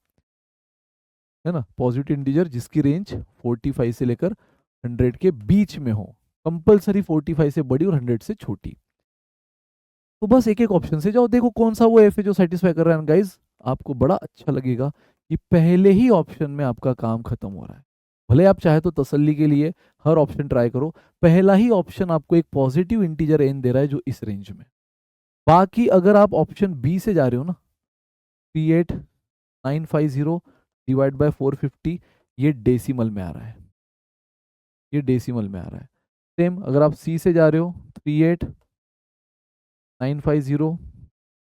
है ना, पॉजिटिव इंटीजर जिसकी रेंज 45 से लेकर 100 के बीच में हो। कंपलसरी 45 से बड़ी और 100 से छोटी। तो बस एक एक ऑप्शन से जाओ, देखो कौन सा वो एफ है जो सेटिस्फाई कर रहा है। गाइज आपको बड़ा अच्छा लगेगा कि पहले ही ऑप्शन में आपका काम खत्म हो रहा है। भले आप चाहे तो तसल्ली के लिए हर ऑप्शन ट्राई करो, पहला ही ऑप्शन आपको एक पॉजिटिव इंटीजर एन दे रहा है जो इस रेंज में। बाकी अगर आप ऑप्शन बी से जा रहे हो ना, 38950 डिवाइड बाय 450, ये डेसिमल में आ रहा है, ये डेसिमल में आ रहा है। सेम अगर आप सी से जा रहे हो, 38950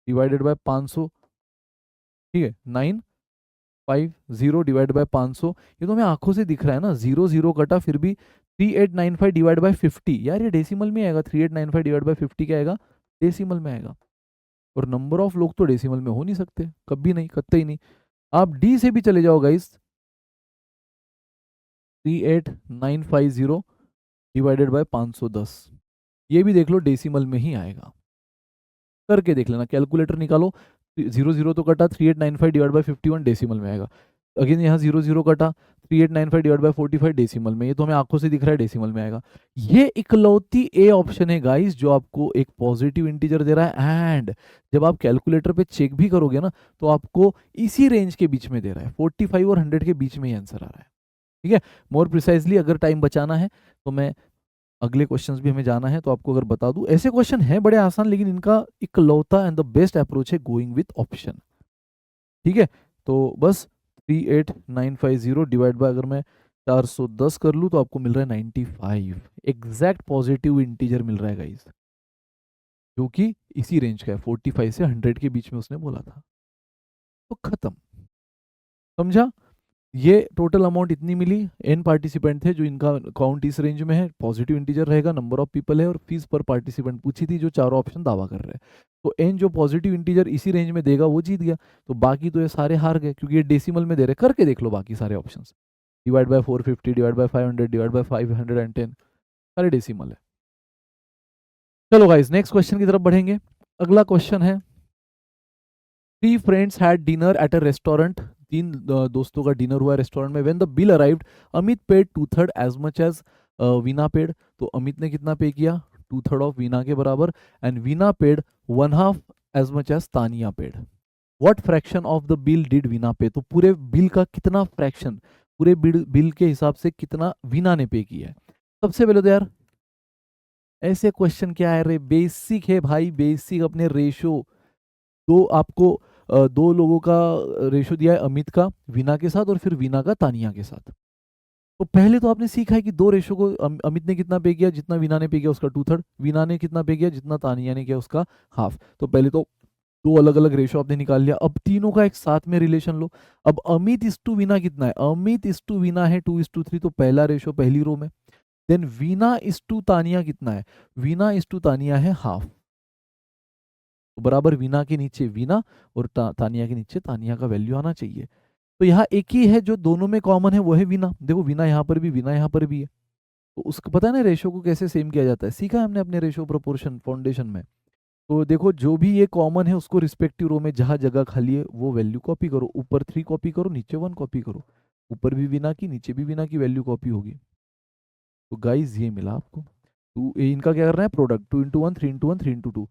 डिवाइडेड बाय 500, ठीक है, 950 डिवाइड बाय 500, ये तो हमें आंखों से दिख रहा है ना, 0 0 कटा फिर भी 3895 डिवाइड बाय 50, यार ये डेसिमल में आएगा। 3895 डिवाइड बाय 50 क्या आएगा, डेसिमल में आएगा। और नंबर ऑफ लोग तो डेसिमल में हो नहीं सकते, कभी नहीं, कतई नहीं। आप डी से भी चले जाओ गाइस, 38950 डिवाइडेड बाय 510, ये भी देख लो डेसिमल में ही आएगा। करके देख लेना, कैलकुलेटर निकालो, 0 0 तो कटा, 3895 डिवाइड बाय 51 डेसिमल में आएगा। अगेन यहाँ 0 0 कटा, 3895 डिवाइड बाय 45 डेसिमल में, ये तो हमें आंखों से दिख रहा है, डेसिमल में आएगा। ये इकलौती ए ऑप्शन है गाइस जो आपको एक पॉजिटिव इंटीजर दे रहा है, एंड जब आप कैलकुलेटर पे चेक भी करोगे ना तो आपको इसी रेंज के बीच में दे रहा है, 45 और 100 के बीच में ही आंसर आ रहा है। ठीक है, मोर प्रिसाइजली अगर टाइम बचाना है तो मैं अगले क्वेश्चंस भी हमें जाना है तो आपको अगर बता दूं, ऐसे क्वेश्चन हैं बड़े आसान, लेकिन इनका इकलौता एंड द बेस्ट अप्रोच है गोइंग विथ ऑप्शन। ठीक है, तो बस 38950 डिवाइड बाय अगर मैं 410 कर लूं तो आपको मिल रहा है 95, एग्जैक्ट पॉजिटिव इंटीजर मिल रहा है गाइस, जो कि इसी रेंज का है, 45 से 100 के बीच में उसने बोला था। तो खत्म, समझा। ये टोटल अमाउंट इतनी मिली, एन पार्टिसिपेंट थे जो इनका काउंट इस रेंज में है, पॉजिटिव इंटीजर रहेगा, नंबर ऑफ पीपल है, और फीस पर पार्टिसिपेंट पूछी थी जो चारों ऑप्शन दावा कर रहे हैं। तो एन जो पॉजिटिव इंटीजर इसी रेंज में देगा वो जीत गया। तो बाकी तो ये सारे हार गए क्योंकि ये डेसिमल में दे रहे। करके देख लो बाकी सारे option, divide by 450 divide by 500 divide by 510, सारे डेसिमल है। चलो गाइस नेक्स्ट क्वेश्चन की तरफ बढ़ेंगे। अगला क्वेश्चन है, 3 friends had dinner at a restaurant, तीन दोस्तों का डिनर हुआ रेस्टोरेंट में। When the bill arrived, Amit paid 2/3 as much as Veena paid. तो अमित ने कितना पे किया, 2/3 ऑफ वीना के बराबर, and Veena paid 1/2 as much as Tania paid. What fraction of the bill did Veena pay, तो पूरे बिल का कितना फ्रैक्शन, पूरे बिल के हिसाब से कितना वीना ने पे किया है। सबसे पहले तो यार ऐसे क्वेश्चन क्या है रे, बेसिक है भाई, बेसिक अपने रेशो। दो आपको दो लोगों का रेशो दिया है, अमित का वीना के साथ और फिर वीना का तानिया के साथ। तो पहले तो आपने सीखा है कि दो रेशो को अमित ने कितना पे किया, जितना वीना ने पे किया उसका 2/3, वीना ने कितना पे किया, जितना तानिया ने किया उसका हाफ। तो पहले तो दो अलग अलग रेशो आपने निकाल लिया। अब तीनों का एक साथ में रिलेशन लो। अब अमित इस टू वीना कितना है, अमित इस टू वीना है 2:3, तो पहला रेशो पहली रो में। देन वीना इस टू तानिया कितना है, वीना इस टू तानिया है हाफ, तो बराबर वीना के नीचे वीना और तानिया के नीचे तानिया का वैल्यू आना चाहिए। तो यहाँ एक ही है जो दोनों में कॉमन है, वो है वीना। देखो वीना यहाँ पर भी, वीना यहाँ पर भी है। तो उसको पता है ना रेशो को कैसे सेम किया जाता है, सीखा है हमने अपने रेशो प्रोपोर्शन फाउंडेशन में। तो देखो जो भी ये कॉमन है उसको रिस्पेक्टिव रो में जहाँ जगह खाली है वो वैल्यू कॉपी करो, ऊपर 3 कॉपी करो, नीचे 1 कॉपी करो। ऊपर भी बिना की नीचे भी बिना की वैल्यू कॉपी होगी। तो गाइज ये मिला आपको। टू इनका क्या करना है, प्रोडक्ट 2 into 1 3 into 1 3 into 2।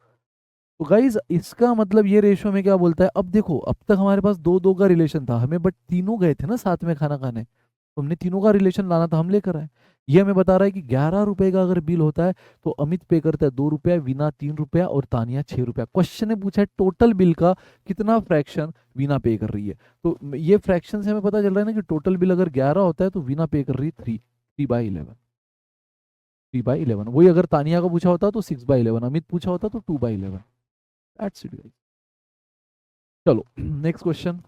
तो गाइज इसका मतलब ये रेशियो में क्या बोलता है, अब देखो अब तक हमारे पास दो दो का रिलेशन था हमें, बट तीनों गए थे ना साथ में खाना खाने, तो हमने तीनों का रिलेशन लाना था, हम लेकर आए। ये हमें बता रहा है कि 11 रुपए का अगर बिल होता है तो अमित पे करता है 2 रुपया, वीना 3 रुपया और तानिया 6 रुपया। क्वेश्चन ने पूछा है टोटल बिल का कितना फ्रैक्शन वीना पे कर रही है। तो ये फ्रैक्शन से हमें पता चल रहा है ना कि टोटल बिल अगर 11 होता है तो वीना पे कर रही है 3/11। 3/11 वही अगर तानिया का पूछा होता तो 6/11, अमित पूछा होता तो 2/11। That's it. चलो नेक्स्ट क्वेश्चन।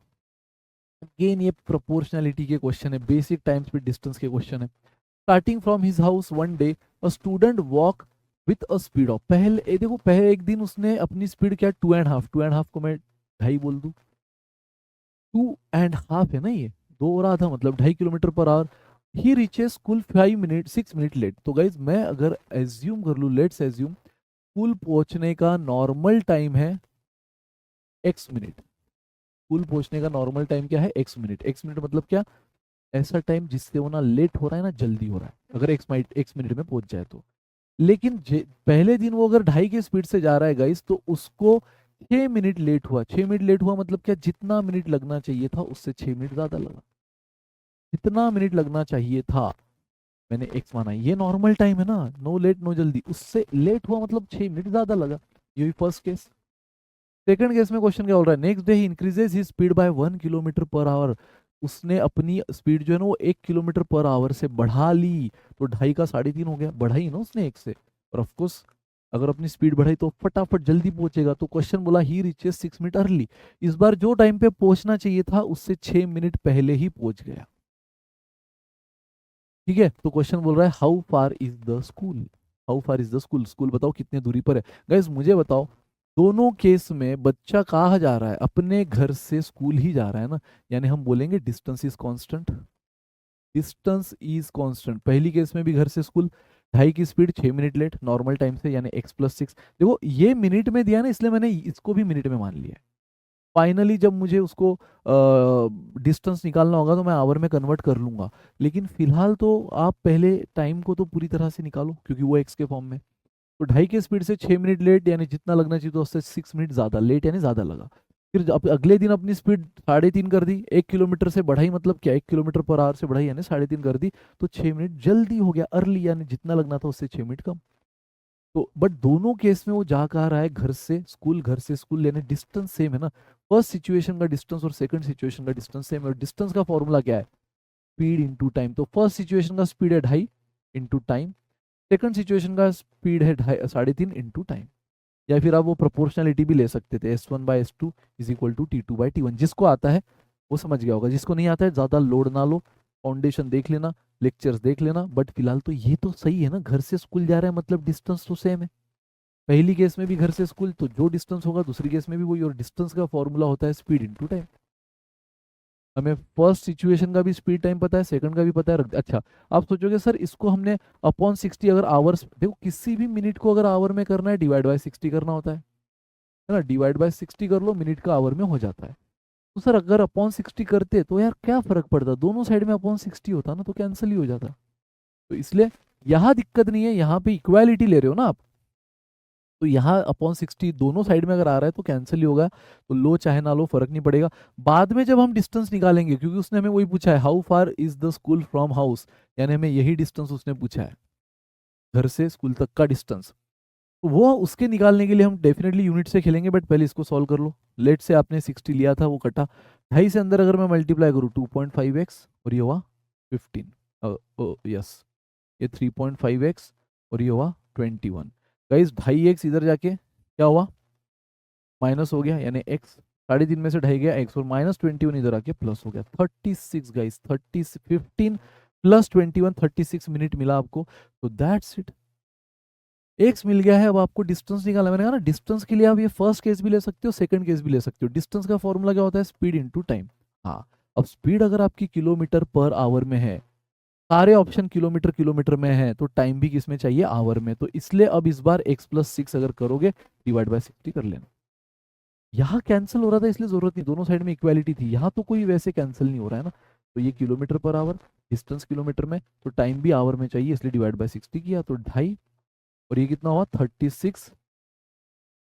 अगेन ये प्रोपोर्शनैलिटी के क्वेश्चन है, बेसिक टाइम स्पीड डिस्टेंस के क्वेश्चन है। Starting from his house one day a student walk with a speed of, पहले देखो पहले एक दिन उसने अपनी स्पीड क्या 2.5, 2.5 को मैं 2.5 बोल दूं, 2.5 है ना ये, 2 और आधा मतलब 2.5 kilometre per hour. He reaches school 5 minute 6 minute late. तो गाइज मैं अगर एज्यूम कर लूँ, लेट्स एज्यूम स्कूल पहुंचने का नॉर्मल टाइम है x मिनट। स्कूल पहुंचने का नॉर्मल टाइम क्या है, x मिनट। x मिनट मतलब क्या, ऐसा टाइम जिससे वो ना लेट हो रहा है ना जल्दी हो रहा है, अगर x मिनट में पहुंच जाए तो। लेकिन पहले दिन वो अगर 2.5 की स्पीड से जा रहा है गाइस, तो उसको 6 मिनट लेट हुआ। 6 मिनट लेट हुआ मतलब क्या, जितना मिनट लगना चाहिए था उससे 6 मिनट ज्यादा लगा। जितना मिनट लगना चाहिए था मैंने एक्स माना, ये नॉर्मल टाइम है ना, नो लेट नो जल्दी, उससे लेट हुआ मतलब 6 मिनट ज्यादा लगा। ये फर्स्ट केस। सेकंड केस में क्वेश्चन क्या बोल रहा है, next day he increases he speed bye 1 kilometre per our. उसने अपनी स्पीड जो है ना वो 1 किलोमीटर पर आवर से बढ़ा ली। तो 2.5 का 3.5 हो गया, बढ़ाई ना उसने एक से। और ऑफकोर्स अगर अपनी स्पीड बढ़ाई तो फटाफट जल्दी पहुंचेगा। तो क्वेश्चन बोला ही रीचेस 6 मिनट अर्ली। इस बार जो टाइम पे पहुंचना चाहिए था उससे 6 मिनट पहले ही पहुंच गया। ठीक है, तो क्वेश्चन बोल रहा है how far is the school. How far is the school, school बताओ कितने दूरी पर है। गाइस मुझे बताओ, दोनों केस में बच्चा कहाँ जा रहा है, अपने घर से स्कूल ही जा रहा है ना, यानी हम बोलेंगे distance is constant. Distance is constant. पहली केस में भी घर से स्कूल, 2.5 की speed 6 minute late normal time से, यानी x+6। देखो ये मिनट में दिया ना, इसलिए मैंने इसको भी मिनट में मान लिया। फाइनली जब मुझे उसको डिस्टेंस निकालना होगा तो मैं आवर में कन्वर्ट कर लूंगा। लेकिन फिलहाल तो आप पहले टाइम को तो पूरी तरह से निकालो, क्योंकि वो एक्स के फॉर्म में। तो 2.5 की स्पीड से 6 मिनट लेट, यानी जितना लगना चाहिए तो उससे 6 मिनट ज्यादा लेट, यानी ज्यादा लगा। फिर अगले दिन अपनी स्पीड 3.5 कर दी, 1 किलोमीटर से बढ़ाई, मतलब क्या 1 किलोमीटर पर आवर से बढ़ाई यानी 3.5 कर दी। तो 6 मिनट जल्दी हो गया, अर्ली, यानी जितना लगना था उससे 6 मिनट कम। तो बट दोनों केस में वो जा कहाँ रहा है, घर से स्कूल। घर से स्कूल लेने डिस्टेंस सेम है ना, फर्स्ट सिचुएशन का डिस्टेंस और सेकंड सिचुएशन का डिस्टेंस सेम है। और डिस्टेंस का फॉर्मूला क्या है, स्पीड इनटू टाइम। तो फर्स्ट सिचुएशन का स्पीड है 2.5 इंटू टाइम, सेकंड सिचुएशन का स्पीड है 3.5 इंटू टाइम। या फिर आप वो प्रोपोर्शनलिटी भी ले सकते थे, S1/S2 is equal to T2/T1। जिसको आता है वो समझ गया होगा, जिसको नहीं आता है ज्यादा लोड ना लो, फाउंडेशन देख लेना, लेक्चर्स देख लेना। बट फिलहाल तो ये तो सही है ना, घर से स्कूल जा रहा है मतलब डिस्टेंस तो सेम है। पहली केस में भी घर से स्कूल, तो जो डिस्टेंस होगा दूसरी केस में भी वही। और डिस्टेंस का फॉर्मूला होता है स्पीड इनटू टाइम। हमें फर्स्ट सिचुएशन का भी स्पीड टाइम पता है, सेकंड का भी पता है। अच्छा, आप सोचोगे सर इसको हमने अपॉन 60 अगर आवर्स, देखो किसी भी मिनट को अगर आवर में करना है डिवाइड बाय 60 करना होता है ना, डिवाइड बाय 60 कर लो, मिनट का आवर में हो जाता है। तो सर अगर अपॉन 60 करते तो यार क्या फर्क पड़ता, दोनों साइड में अपॉन 60 होता ना, तो कैंसिल ही हो जाता। तो इसलिए यहाँ दिक्कत नहीं है, यहाँ पे इक्वालिटी ले रहे हो ना आप, तो यहाँ अपॉन 60 दोनों साइड में अगर आ रहा है तो कैंसिल ही होगा। तो लो चाहे ना लो फर्क नहीं पड़ेगा। बाद में जब हम डिस्टेंस निकालेंगे, क्योंकि उसने हमें वही पूछा है how far is the school from house, यानी हमें यही डिस्टेंस उसने पूछा है, घर से स्कूल तक का डिस्टेंस। तो वो उसके निकालने के लिए हम डेफिनेटली यूनिट से खेलेंगे, बट पहले इसको सॉल्व कर लो। लेट से आपने 60 लिया था, वो कटा 2.5 से, अंदर अगर मैं मल्टीप्लाई करूँ 2.5x और ये हुआ 15, यस ये 3.5x और ये हुआ 21। गाइस 2.5x इधर जाके क्या हुआ, माइनस हो गया, यानी x 3.5 में से 2.5 गया x, और -21 इधर आके प्लस हो गया 36। गाइस 15 प्लस 21 36 मिनट मिला आपको। तो दैट्स इट, एक्स मिल गया है। अब आपको डिस्टेंस निकालना, मैंने कहा ना डिस्टेंस के लिए आप ये फर्स्ट केस भी ले सकते हो, सेकंड केस भी ले सकते हो। डिस्टेंस का फॉर्मूला क्या होता है, स्पीड इनटू टाइम। हाँ, अब स्पीड अगर आपकी किलोमीटर पर आवर में है, सारे ऑप्शन किलोमीटर किलोमीटर में है, तो टाइम भी किस में चाहिए, आवर में। तो इसलिए अब इस बार x+6 अगर करोगे डिवाइड बाय 60 कर लेना। यहाँ कैंसिल हो रहा था इसलिए जरूरत नहीं, दोनों साइड में इक्वालिटी थी। यहाँ तो कोई वैसे कैंसिल नहीं हो रहा है ना, तो ये kilometre per our, distance kilometre में, तो टाइम भी आवर में चाहिए, इसलिए डिवाइड बाय 60 किया तो 2.5, और ये कितना हुआ 36,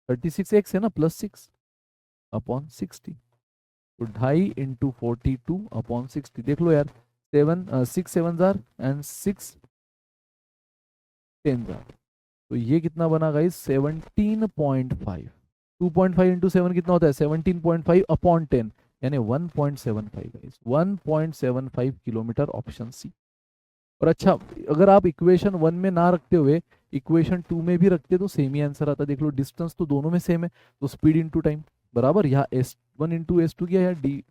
36 एक्स है ना, प्लस 6 अपॉन 60, तो 2.5 इंटू 42/60। देख लो यार, 6 7 जार एंड 6 10 जार, तो ये कितना बना गाइस 17.5। 2.5 इंटू 7 कितना होता है 17.5 अपॉन 10, यानी 1.75 गाइस, 1.75 किलोमीटर, ऑप्शन सी। और अच्छा, अगर आप इक्वेशन 1 में ना रखते हुए इक्वेशन 2 में भी रखते तो सेम ही आंसर आता। देख लो डिस्टेंस तो दोनों में सेम है, तो स्पीड इंटू टाइम बराबर, यहाँ S1 इंटू S2 किया, या D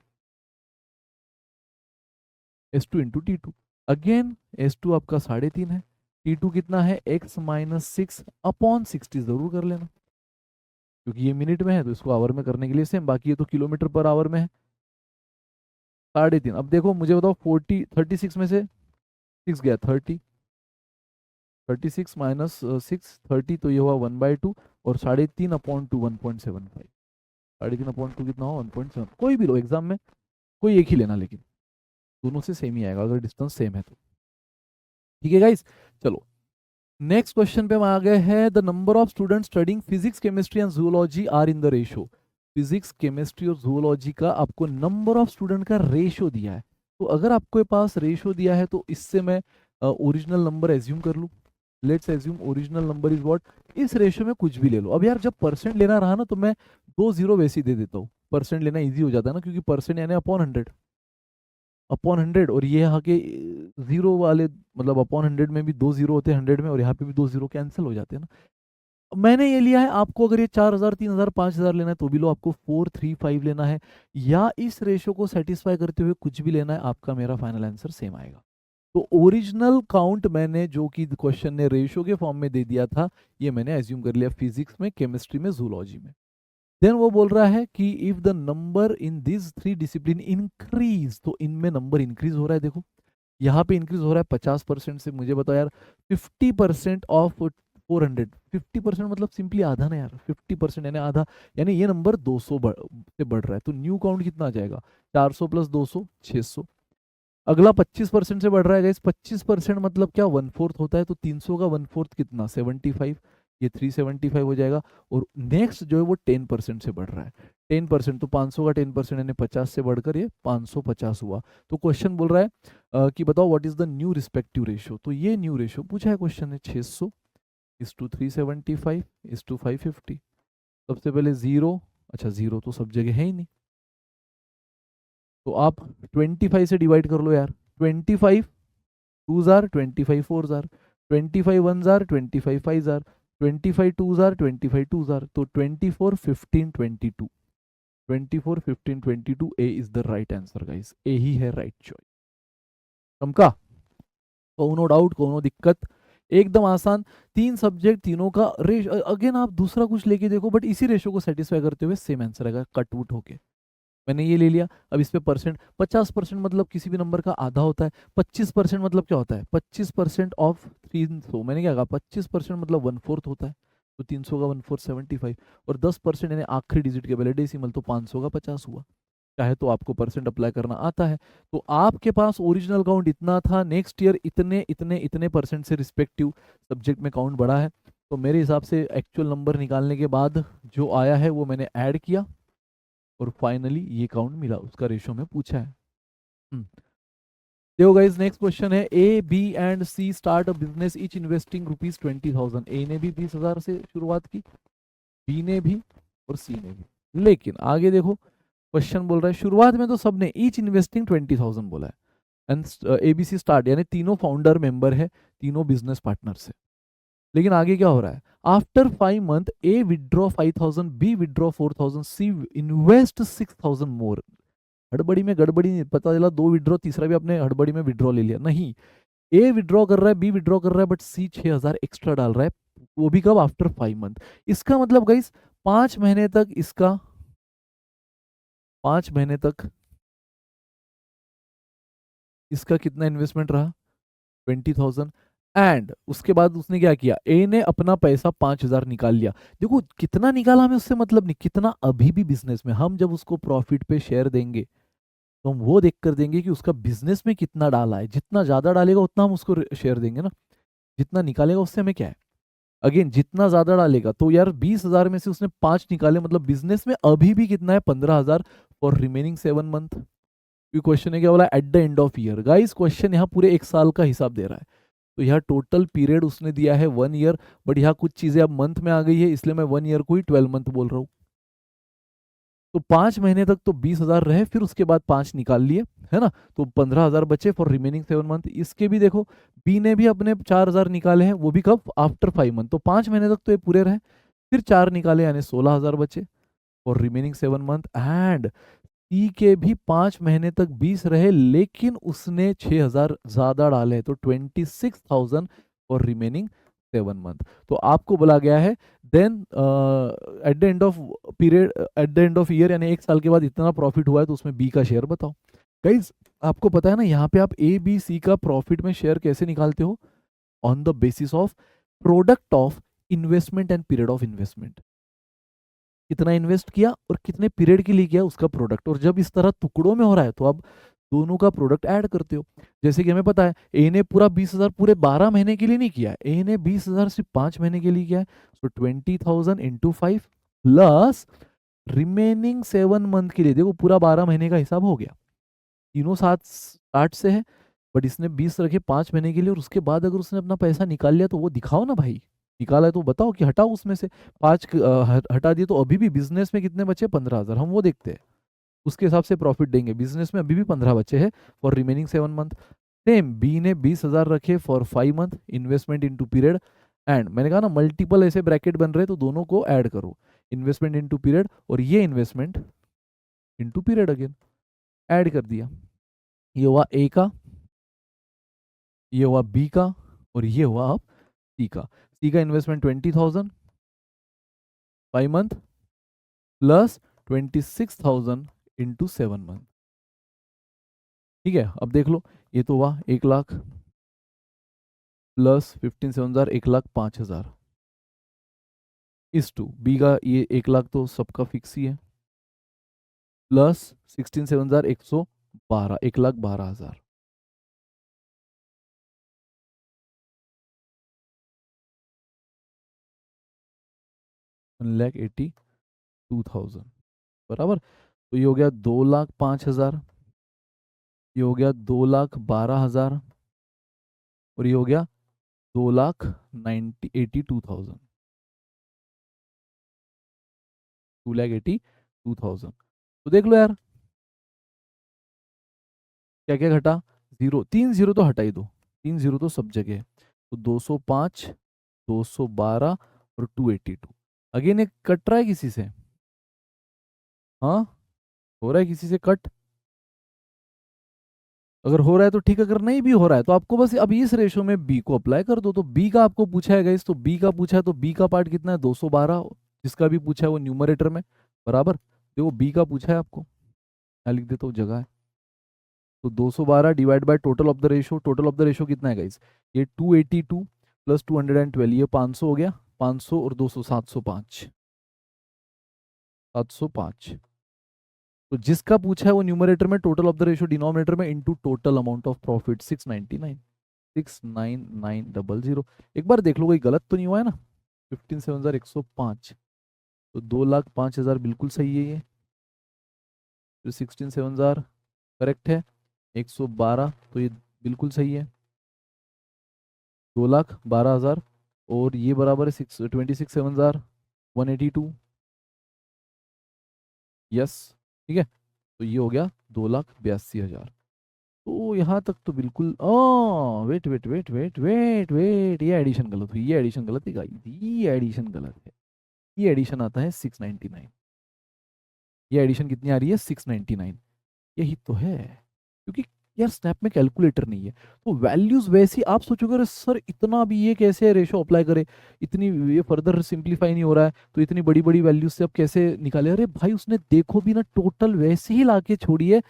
S2 into T2। Again S2 आपका 3.5 है, T2 कितना है x माइनस 6 अपॉन 60 जरूर कर लेना, क्योंकि ये मिनट में है तो इसको आवर में करने के लिए सेम, बाकी ये तो किलोमीटर पर आवर में है। 3.5, अब देखो मुझे बताओ 36 में से 6 गया 36 माइनस 6 30, तो ये हुआ 1/2, और 3.5/2 1.75, 3.5/2 कितना हुआ 1.7। कोई भी लो एग्जाम में, कोई एक ही लेना, लेकिन दोनों से सेम ही आएगा अगर डिस्टेंस सेम है तो। ठीक है गाइस, चलो नेक्स्ट क्वेश्चन पे हम आ गए हैं। The number of student studying physics chemistry and zoology are in the ratio. Physics chemistry और जूलॉजी का आपको नंबर ऑफ स्टूडेंट का रेशो दिया है, तो अगर आपके पास रेशो दिया है तो इससे मैं ओरिजिनल नंबर एज्यूम कर लूँ। Let's assume original number is what, इस रेशो में कुछ भी ले लो। अब यार जब परसेंट लेना रहा ना तो मैं 2 0 वैसे ही दे देता हूँ, परसेंट लेना इजी हो जाता है ना, क्योंकि परसेंट यानी अपॉन 100, और ये यहाँ के जीरो वाले, मतलब अपॉन 100 में भी 2 0 होते हैं 100 में, और यहाँ पे भी 2 0 कैंसिल हो जाते हैं ना। मैंने ये लिया है, आपको अगर ये 4,000 3,000 5,000 लेना है तो भी लो, आपको 435 लेना है, या इस रेशो को सेटिस्फाई करते हुए कुछ भी लेना है, आपका मेरा फाइनल आंसर सेम आएगा। तो ओरिजिनल काउंट मैंने जो कि क्वेश्चन ने रेशो के फॉर्म में दे दिया था, ये मैंने एज्यूम कर लिया फिजिक्स में, केमिस्ट्री में, जूलॉजी में। देन वो बोल रहा है कि if the number in this 3 discipline increase, तो इनमें नंबर इंक्रीज हो रहा है। देखो यहाँ पे इंक्रीज हो रहा है 50% से। मुझे बताओ यार 50% ऑफ 400, 50% मतलब सिंपली आधा ना यार, 50% यानी आधा, यानी ये नंबर 200 से बढ़ रहा है, तो न्यू काउंट कितना आ जाएगा 400 प्लस 200 600। अगला 25% से बढ़ रहा है गाइस, 25% मतलब क्या 1/4 होता है, तो 300 का 1/4 कितना 75, ये 375 हो जाएगा। और नेक्स्ट जो है वो 10% से बढ़ रहा है, 10%, तो 500 का 10% यानी 50 से बढ़कर ये 550 हुआ। तो क्वेश्चन बोल रहा है कि बताओ what is the new respective ratio. तो ये न्यू रेशियो पूछा है क्वेश्चन ने, 600:375:550। सबसे पहले जीरो, अच्छा जीरो तो सब जगह है ही नहीं, तो आप 25 से डिवाइड कर लो यार। 25 2 jar, 25 4 jar, 25 1 jar, 25 5 jar, 25 2 jar, 25 2 jar, तो 24 15 22, 24 15 22, A is the right answer guys, A ही है राइट चॉइस। समका कोनो डाउट कोनो दिक्कत, एकदम आसान। 3 सब्जेक्ट, तीनों का रेश, अगेन आप दूसरा कुछ लेके देखो, बट इसी रेशो को सेटिस्फाई करते हुए सेम आंसर आएगा कटवुट होके। मैंने ये ले लिया, अब इस पे परसेंट, 50% मतलब किसी भी नंबर का आधा होता है, 25% मतलब क्या होता है 25% ऑफ 300, मैंने क्या कहा 25% मतलब 1/4 होता है, तो 300 का 1/4 75, और 10% यानी आखिरी डिजिट के पहले डेसिमल, तो 500 का 50 हुआ। चाहे तो आपको परसेंट अप्लाई करना आता है, तो आपके पास ओरिजिनल काउंट इतना था, नेक्स्ट ईयर इतने इतने इतने परसेंट से रिस्पेक्टिव सब्जेक्ट में काउंट बढ़ा है, तो मेरे हिसाब से एक्चुअल नंबर निकालने के बाद जो आया है वो मैंने ऐड किया, और फाइनली ये काउंट मिला, उसका रेशो में पूछा है। देखो गाइस नेक्स्ट क्वेश्चन है, A B and C start a business each investing ₹20,000। A ने भी 20,000 से शुरुआत की, बी ने भी, और सी ने भी। लेकिन आगे देखो क्वेश्चन बोल रहा है, शुरुआत में तो सबने ईच इन्वेस्टिंग 20,000 बोला है, एंड एबीसी स्टार्ट, यानी तीनों फाउंडर मेंबर है, तीनों बिजनेस पार्टनर से। लेकिन आगे क्या हो रहा है, आफ्टर 5 मंथ ए विदड्रॉ 5,000, बी विदड्रॉ 4,000, सी इन्वेस्ट 6,000 मोर। हड़बड़ी में गड़बड़ी नहीं, पता चला 2 विड्रॉ, तीसरा भी आपने हड़बड़ी में विड्रॉ ले लिया, नहीं। ए विड्रॉ कर रहा है, बी विड्रॉ कर रहा है, बट सी 6,000 एक्स्ट्रा डाल रहा है, वो भी कब आफ्टर 5 मंथ। इसका मतलब गाइस 5 महीने तक इसका, 5 महीने तक इसका कितना इन्वेस्टमेंट रहा 20,000, एंड उसके बाद उसने क्या किया, ए ने अपना पैसा 5,000 निकाल लिया। देखो कितना निकाला हमें उससे मतलब नहीं, कितना अभी भी बिजनेस में, हम जब उसको प्रॉफिट पे शेयर देंगे तो हम वो देख कर देंगे कि उसका बिजनेस में कितना डाला है, जितना ज्यादा डालेगा उतना हम उसको शेयर देंगे ना, जितना निकालेगा उससे हमें क्या है, अगेन जितना ज्यादा डालेगा। तो यार 20,000 में से उसने 5 निकाले, मतलब बिजनेस में अभी भी कितना है, 15,000 फॉर रिमेनिंग 7 मंथ। क्वेश्चन है क्या बोला, eight the end of year. Guys question यहाँ पूरे एक साल का हिसाब दे रहा है, तो यहाँ टोटल पीरियड उसने दिया है 1 ईयर, बट यहाँ कुछ चीजें अब मंथ में आ गई है, इसलिए मैं 1 ईयर को ही 12 मंथ बोल रहा हूँ। तो 5 महीने तक तो 20,000 रहे, फिर उसके बाद 5 निकाल लिए, है ना, तो 15,000 बचे फॉर रिमेनिंग 7 मंथ। इसके भी देखो, बी ने भी अपने 4,000 निकाले हैं, वो भी कब, आफ्टर 5 मंथ। तो 5 महीने तक तो ये पूरे रहे, फिर 4 निकाले यानी 16,000 बचे फॉर रिमेनिंग 7 मंथ। एंड सी के भी 5 महीने तक 20 रहे, लेकिन उसने 6,000 ज्यादा डाले, तो 26,000 फॉर रिमेनिंग 7 मंथ। तो आपको बोला गया है then at the end of period, at the end of year यानी एक साल के बाद इतना प्रॉफिट हुआ है, तो उसमें बी का शेयर बताओ। गाइज आपको पता है ना, यहाँ पे आप ए बी सी का प्रॉफिट में शेयर कैसे निकालते हो, on the basis of product of investment and period of investment. कितना इन्वेस्ट किया और कितने पीरियड के लिए किया उसका प्रोडक्ट, और जब इस तरह टुकड़ों में हो रहा है तो आप दोनों का प्रोडक्ट ऐड करते हो। जैसे कि हमें पता है ए ने पूरा 20,000 पूरे 12 महीने के लिए नहीं किया है, ए ने 20,000 सिर्फ 5 महीने के लिए किया है। सो 20,000 इंटू 5 प्लस रिमेनिंग 7 मंथ के लिए, देखो पूरा 12 महीने का हिसाब हो गया, तीनों साथ 60 से है, बट इसने 20 रखे 5 महीने के लिए, और उसके बाद अगर उसने अपना पैसा निकाल लिया तो वो दिखाओ ना भाई, निकाला है तो बताओ कि हटाओ उसमें से 5 हटा दिए, तो अभी भी बिजनेस में कितने बचे, 15,000, हम वो देखते हैं, उसके हिसाब से प्रॉफिट देंगे। बिजनेस में अभी भी 15 बचे हैं for remaining 7 month. Same B ने 20,000 रखे for 5 month, investment into period, and मैंने कहा ना मल्टीपल ऐसे ब्रैकेट बन रहे हैं, तो दोनों को ऐड करो, इन्वेस्टमेंट इनटू पीरियड और ये investment into period, again add कर दिया। ये हुआ ए का, ये हुआ बी का, और ये हुआ अब सी का। सी का investment 20,000 5 month plus 26,000 into 7 month. ठीक है, अब देख लो, ये तो हुआ 1,00,000 प्लस 15,700 1,05,000 इस टू बी का, ये 1,00,000 तो सबका फिक्स ही है, प्लस 16,700 112 1,12,000। 1,82,000 बराबर। तो ये हो गया 2,05,000, ये हो गया 2,12,000, और ये हो गया 2,82,000 2,82,000। तो देख लो यार, क्या क्या घटा, जीरो, 3 जीरो तो हटा ही दो, 3 जीरो तो सब जगह है। तो 205 212 और 282, अगेन एक कट रहा है किसी से, हाँ हो रहा है किसी से कट, अगर हो रहा है तो ठीक, अगर नहीं भी हो रहा है तो आपको बस अब इस रेशो में बी को अप्लाई कर दो। तो बी का आपको पूछा है गाइस, तो बी का पूछा है, तो बी का पार्ट कितना है, 212, जिसका भी पूछा है वो न्यूमरेटर में, बराबर। देखो बी का पूछा है आपको, मैं लिख देता हूँ, जगह है, तो 212 divide by total of the ratio, total of the ratio कितना है गाइस, ये 282 प्लस 212, ये 500 हो गया, 500 और 200 705 705। तो जिसका पूछा है वो न्यूमरेटर में, total of the ratio denominator में, into total amount of profit 699 69900। एक बार देख लो कोई गलत तो नहीं हुआ है ना, 15,705, तो 2,05,000 बिल्कुल सही है ये, फिर 16,700 करेक्ट है, 112 तो ये बिल्कुल सही है, 2,12,000, और ये बराबर है 26,700 182, यस, ठीक है। तो ये हो गया 2,82,000। तो यहाँ तक तो बिल्कुल, oh wait wait wait wait wait wait, ये एडिशन गलत हुई, ये एडिशन गलत है गाइस, ये एडिशन गलत है, ये एडिशन आता है 699, ये एडिशन कितनी आ रही है 699, यही तो है, क्योंकि यार स्नैप में कैलकुलेटर नहीं है, तो वैल्यूज वैसी आप सोचोगे अरे सर इतना भी ये कैसे रेशो अप्लाई करे, इतनी ये फर्दर सिंप्लीफाई नहीं हो रहा है, तो इतनी बड़ी बड़ी वैल्यूज से अब कैसे निकाले, अरे भाई उसने देखो भी ना टोटल वैसे ही लाके छोड़ी है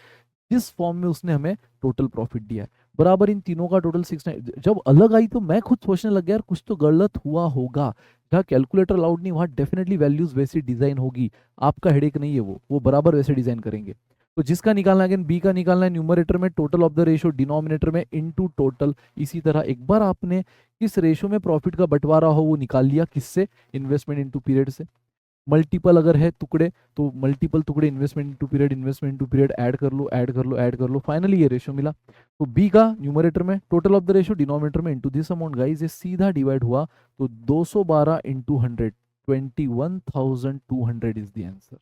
जिस फॉर्म में उसने हमें टोटल प्रॉफिट दिया है, बराबर इन तीनों का टोटल 6। जब अलग आई तो मैं खुद सोचने लग गया यार कुछ तो गलत हुआ होगा, जहाँ कैलकुलेटर अलाउड नहीं वहाँ डेफिनेटली वैल्यूज वैसी डिजाइन होगी, आपका हेडेक नहीं है, वो बराबर वैसे डिजाइन करेंगे। तो जिसका निकालना है, अगेन बी का निकालना है न्यूमरेटर में total of the ratio, denominator में इनटू टोटल। इसी तरह एक बार आपने किस रेशियो में प्रॉफिट का बंटवारा हो वो निकाल लिया, किससे, इन्वेस्टमेंट इनटू पीरियड से। मल्टीपल अगर है टुकड़े तो मल्टीपल टुकड़े, इन्वेस्टमेंट इनटू पीरियड, ऐड कर लो ऐड कर लो ऐड कर लो, फाइनली ये रेशियो मिला। तो बी का न्यूमरेटर में total of the ratio, denominator में इनटू दिस अमाउंट। गाइस ये सीधा डिवाइड हुआ, तो 212 इंटू 100, 21,200 इज द आंसर,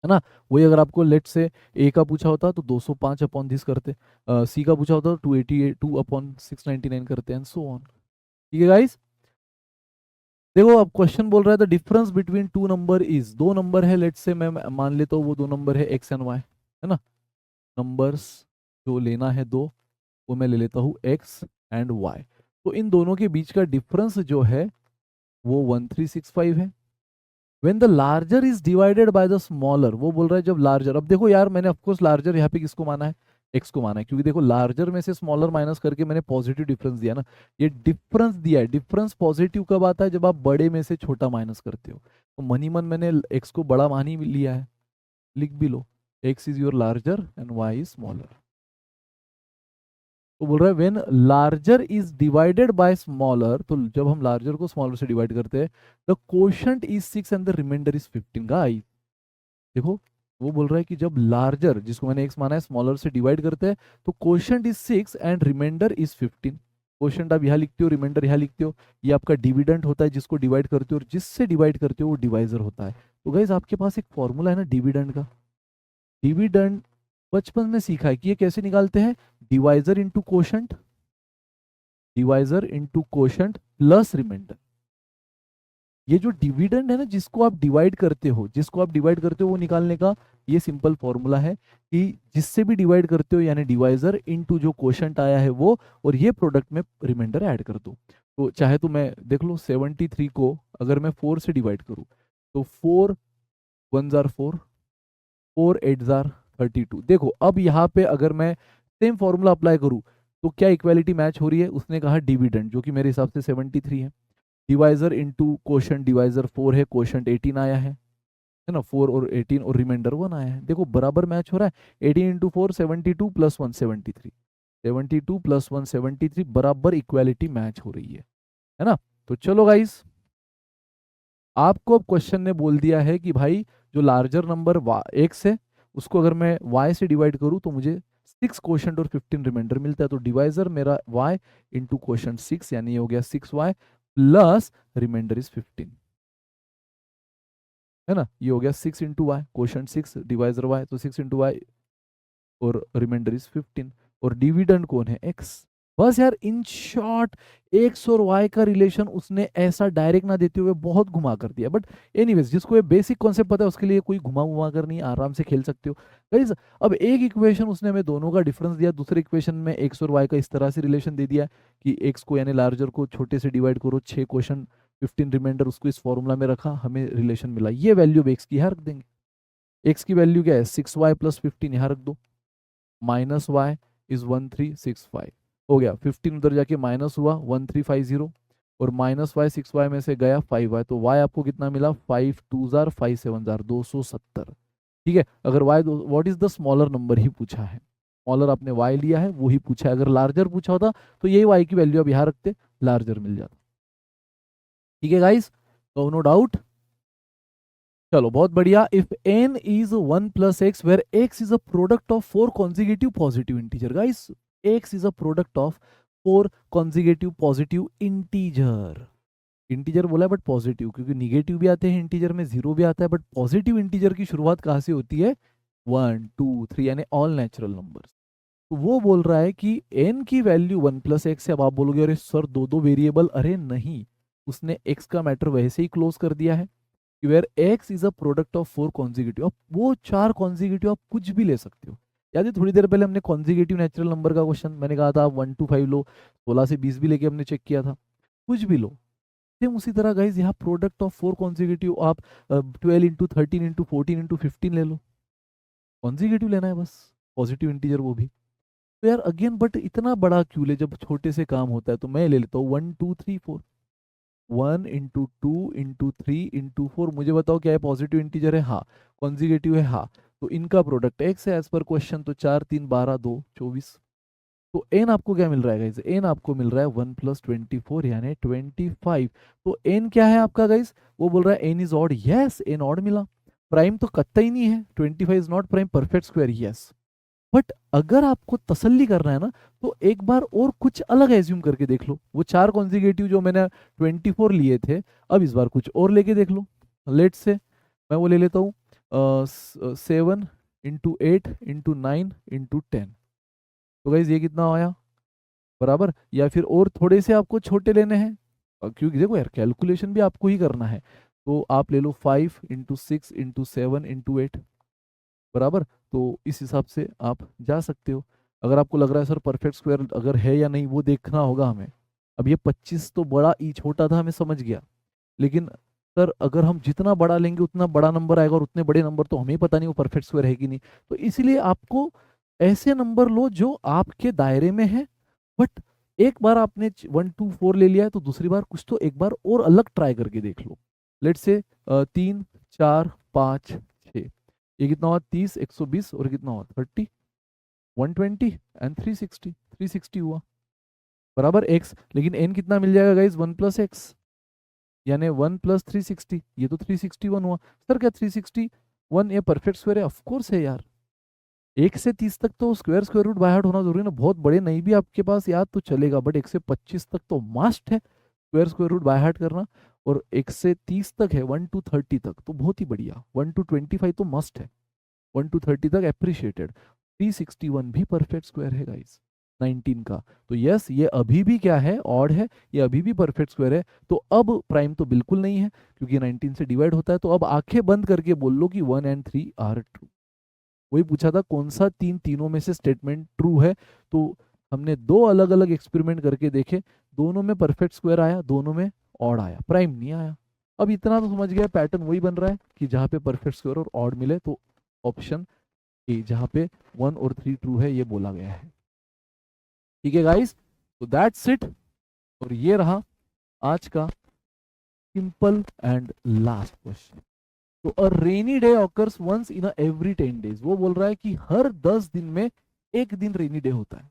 है ना। वही अगर आपको लेट से ए का पूछा होता तो 205 अपॉन दिस करते, सी का पूछा होता तो 288 2 अपॉन 699 करते, एंड सो ऑन। ठीक है गाइस, देखो अब क्वेश्चन बोल रहा है the difference between two number is, दो नंबर है लेट से, मैं मान लेता हूँ वो दो नंबर है एक्स एंड वाई, है ना। नंबर्स जो लेना है दो, वो मैं ले लेता हूँ एक्स एंड वाई। तो इन दोनों के बीच का डिफरेंस जो है वो 1365 है। When the larger is divided by the smaller, वो बोल रहा है जब लार्जर, अब देखो यार मैंने ऑफकोर्स लार्जर यहाँ पे किसको माना है, एक्स को माना है, क्योंकि देखो लार्जर में से स्मॉलर माइनस करके मैंने पॉजिटिव डिफरेंस दिया ना, ये डिफरेंस दिया है। डिफरेंस पॉजिटिव कब आता है, जब आप बड़े में से छोटा माइनस करते हो। तो मनी मन मैंने एक्स को बड़ा मान ही लिया है, लिख भी लो, X is your larger and Y is smaller. तो बोल रहा है when larger is divided by smaller, तो जब हम लार्जर को स्मॉलर से डिवाइड करते हैं, the quotient is 6 and the remainder is 15। Guys देखो वो बोल रहा है कि जब लार्जर, जिसको मैंने एक्स माना है, स्मॉलर से डिवाइड करते हैं, तो quotient is 6 and remainder is 15। Quotient आप यहाँ लिखते हो, रिमाइंडर यहाँ लिखते हो, ये आपका डिविडेंड होता है जिसको डिवाइड करते हो, और जिससे डिवाइड करते हो वो डिवाइजर होता है। तो गाइस आपके पास एक फॉर्मूला है ना डिविडेंड का, डिविडेंड बचपन में सीखा है कि ये कैसे निकालते हैं, divisor into quotient, divisor into quotient plus remainder. ये जो डिविडेंड है ना, जिसको आप डिवाइड करते हो, जिसको आप डिवाइड करते हो वो निकालने का ये सिंपल फॉर्मूला है कि जिससे भी डिवाइड करते हो यानी डिवाइजर इनटू जो क्वोशंट आया है वो, और ये प्रोडक्ट में रिमाइंडर ऐड कर दो। तो चाहे तो मैं देख लो 73 को अगर मैं 4 से डिवाइड करूं, तो 4 1 जार 4, 4 8 जार 32। देखो अब यहाँ पे अगर मैं सेम फॉर्मूला अप्लाई करूं तो क्या इक्वालिटी मैच हो रही है, उसने कहा डिविडेंड, जो कि मेरे हिसाब से 73 है, डिवाइजर इनटू क्वोशंट, डिवाइजर 4 है, क्वोशंट 18 आया है ना, 4 और 18 और रिमाइंडर 1 आया है। देखो बराबर मैच हो रहा है, 18 इंटू 4 72 प्लस 1 73, 72 प्लस 1 73, बराबर इक्वालिटी मैच हो रही है ना। तो चलो गाइस, आपको अब क्वेश्चन ने बोल दिया है कि भाई जो लार्जर नंबर एक्स है उसको अगर मैं वाई से डिवाइड करूं तो मुझे 6 क्वोशंट और 15 रिमाइंडर मिलता है। तो डिवाइजर मेरा y इंटू क्वोशंट 6, यानी ये हो गया 6y प्लस रिमाइंडर इज 15, है ना। ये हो गया 6 into y, quotient 6 divisor y, तो 6 इंटू वाई और रिमाइंडर इज 15, और डिविडेंड कौन है, x। बस यार इन शॉर्ट एक्स और वाई का रिलेशन उसने ऐसा डायरेक्ट ना देते हुए बहुत घुमा कर दिया, बट एनीवेज जिसको ये बेसिक कॉन्सेप्ट पता है उसके लिए कोई घुमा घुमा कर नहीं, आराम से खेल सकते हो गाइस। अब एक इक्वेशन उसने हमें दोनों का डिफरेंस दिया, दूसरे इक्वेशन में एक्स और वाई का इस तरह से रिलेशन दे दिया कि एक्स को यानी लार्जर को छोटे से डिवाइड करो, 6 क्वेश्चन 15 रिमाइंडर, उसको इस फॉर्मूला में रखा, हमें रिलेशन मिला। ये वैल्यू एक्स की यहाँ रख देंगे, एक्स की वैल्यू क्या है 6y प्लस 15, यहाँ रख दो, माइनस वाई इज 1365, हो गया 15 उधर जाके माइनस हुआ 1350, और माइनस वाई 6y में से गया 5y, तो y आपको कितना मिला 5 2 जार 5 7 जार 270। ठीक है, अगर y what is the smaller number ही पूछा है, स्मॉलर आपने y लिया है वो ही पूछा है, अगर लार्जर पूछा होता तो यही y की वैल्यू अब यहाँ रखते, लार्जर मिल जाता। ठीक है गाइस, तो नो डाउट, चलो बहुत बढ़िया। If n is 1 plus x where x is a product of 4 consecutive positive integer, guys x is a product of 4 consecutive positive integer, integer बोला है बट पॉजिटिव, क्योंकि निगेटिव भी आते हैं इंटीजर में, जीरो भी आता है, बट पॉजिटिव इंटीजर की शुरुआत कहाँ से होती है, 1 2 3, यानी ऑल नेचुरल नंबर्स। तो वो बोल रहा है कि n की वैल्यू 1 प्लस एक्स है। अब आप बोलोगे अरे सर दो दो वेरिएबल, अरे नहीं, उसने x का मैटर वैसे ही क्लोज कर दिया है, where x is a product of 4 consecutive. अब वो 4 कॉन्जिगेटिव आप कुछ भी ले सकते हो। याद है थोड़ी देर पहले हमने कॉन्जिगेटिव नेचुरल नंबर का क्वेश्चन, मैंने कहा था आप 1 to 5 लो, 16 से 20 भी लेके हमने चेक किया था, कुछ भी लो। सेम उसी तरह गाइज यहाँ प्रोडक्ट ऑफ 4 कॉन्जिगेटिव आप 12 इंटू 13 इंटू 14 इंटू 15 ले लो, कॉन्जिगेटिव लेना है बस, पॉजिटिव इंटीजर वो भी। तो यार अगेन बट इतना बड़ा क्यों ले, जब छोटे से काम होता है, तो मैं ले लेता हूँ 1 2 3 4, 1 इंटू 2 इंटू 3 इंटू 4। मुझे बताओ क्या है, पॉजिटिव इंटीजर है, हाँ, कॉन्जिगेटिव है, हाँ, तो इनका प्रोडक्ट x है एज पर क्वेश्चन, तो 4 3 12 2 24। तो n आपको क्या मिल रहा है गाइस? n आपको मिल रहा है 1 + 24 यानी 25। तो n क्या है आपका गाइस? वो बोल रहा है n is odd. Yes, n odd मिला। प्राइम तो कतई नहीं है, 25 is not prime, perfect square, yes. But अगर आपको तसल्ली करना है ना, तो एक बार और कुछ अलग एज्यूम करके देख लो। वो 4 कॉन्जिगेटिव जो मैंने 24 लिए थे, अब इस बार कुछ और लेके देख लो। लेट से मैं वो ले लेता हूँ 7 × 8 × 9 × 10। तो गाइज ये कितना आया बराबर? या फिर और थोड़े से आपको छोटे लेने हैं, क्योंकि देखो यार कैलकुलेशन भी आपको ही करना है। तो आप ले लो 5 × 6 × 7 × 8 बराबर। तो इस हिसाब से आप जा सकते हो। अगर आपको लग रहा है सर परफेक्ट स्क्वायर अगर है या नहीं वो देखना होगा हमें। अब ये 25 तो बड़ा ई छोटा था, हमें समझ गया, लेकिन सर अगर हम जितना बड़ा लेंगे उतना बड़ा नंबर आएगा, और उतने बड़े नंबर तो हमें ही पता नहीं वो परफेक्ट स्क्वायर है कि नहीं। तो इसीलिए आपको ऐसे नंबर लो जो आपके दायरे में है। बट एक बार आपने 1 2 4 ले लिया है, तो दूसरी बार कुछ तो एक बार और अलग ट्राई करके देख लो। लेट से 3 4 5 6, ये कितना हुआ? 30 120, और कितना हुआ? 30 120 एंड 360, 360 हुआ बराबर x। लेकिन n कितना मिल जाएगा गाइज? 1 + x, यानी 1 + 360, ये तो 361 हुआ। सर क्या 361 ये परफेक्ट स्क्वायर है? ऑफकोर्स है यार। 1 से 30 तक तो स्क्वायर रूट बाय हार्ट होना जरूरी ना, बहुत बड़े नहीं भी आपके पास याद तो चलेगा, बट 1 से 25 तक तो मस्ट है स्क्वायर रूट बाय हार्ट करना। और 1 से 30 तक है, 1 to 30 तक तो बहुत ही बढ़िया, 1 to 25 तो मस्ट है, 1 to 30 तक अप्रिशिएटेड। 361 भी परफेक्ट स्क्वायर है गाइस 19 का। तो यस, ये अभी भी क्या है? ऑड है, ये अभी भी परफेक्ट स्क्वायर है। तो अब प्राइम तो बिल्कुल नहीं है क्योंकि 19 से डिवाइड होता है। तो अब आंखें बंद करके बोल लो कि 1 and 3 आर ट्रू। वही पूछा था कौन सा तीनों में से स्टेटमेंट ट्रू है। तो हमने दो अलग अलग एक्सपेरिमेंट करके देखे, दोनों में परफेक्ट स्क्वायर आया, दोनों में ऑड आया, प्राइम नहीं आया। अब इतना तो समझ गया, पैटर्न वही बन रहा है कि जहाँ पे परफेक्ट स्क्वायर और ऑड मिले तो ऑप्शन ए, जहाँ पे 1 और 3 ट्रू है, ये बोला गया है। ठीक है गाइस, तो दैट्स इट। और ये रहा आज का सिंपल एंड लास्ट क्वेश्चन। तो a rainy day occurs once in every 10 days. वो बोल रहा है कि हर 10 दिन में एक दिन रेनी डे होता है,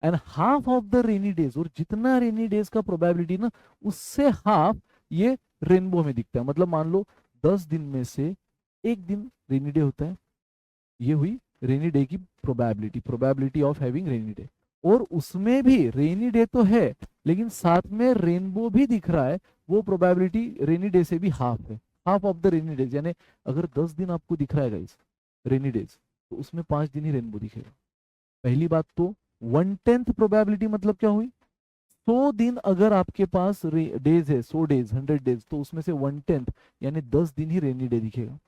and half of the rainy days, और जितना रेनी डेज का प्रोबेबिलिटी ना उससे हाफ ये रेनबो में दिखता है। मतलब मान लो 10 दिन में से एक दिन रेनी डे होता है, ये हुई रेनी डे की probability, probability of having rainy day. और उसमें भी रेनी डे तो है लेकिन साथ में रेनबो भी दिख रहा है, वो प्रोबेबिलिटी रेनी डे से भी हाफ है, half of the rainy days. यानी अगर 10 दिन आपको दिख रहा है गाइस रेनी डेज, तो उसमें 5 दिन ही रेनबो दिखेगा। पहली बात तो 1/10 प्रोबेबिलिटी मतलब क्या हुई? 100 दिन अगर आपके पास डेज है, 100 डेज, 100 डेज, तो उसमें से 1/10 यानी 10 दिन ही रेनी डे दिखेगा।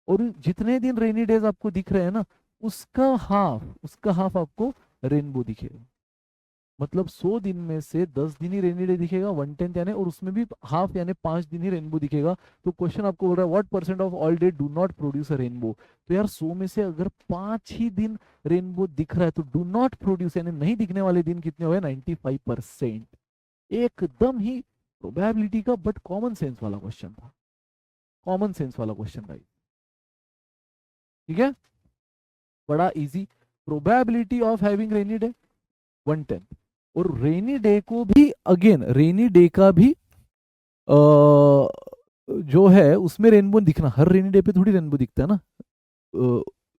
और जितने दिन रेनी डेज आपको दिख रहे हैं ना, उसका हाफ आपको रेनबो दिखेगा। मतलब 100 दिन में से 10 दिन ही रेनी डे दिखेगा, 1/10 यानी, और उसमें भी हाफ यानी 5 दिन ही रेनबो दिखेगा। तो क्वेश्चन आपको बोल रहा है what percent of all day do not produce a rainbow. तो यार 100 में से अगर 5 ही दिन रेनबो दिख रहा है, तो डू नॉट प्रोड्यूस यानी नहीं दिखने वाले दिन कितने हुए? 95%। एकदम ही प्रोबेबिलिटी का बट कॉमन सेंस वाला क्वेश्चन था, कॉमन सेंस वाला क्वेश्चन था। ठीक है, बड़ा easy. Probability of having rainy day 1/10। और रेनी डे को भी अगेन, रेनी डे का भी जो है उसमें रेनबो दिखना, हर रेनी डे पे थोड़ी रेनबो दिखता है ना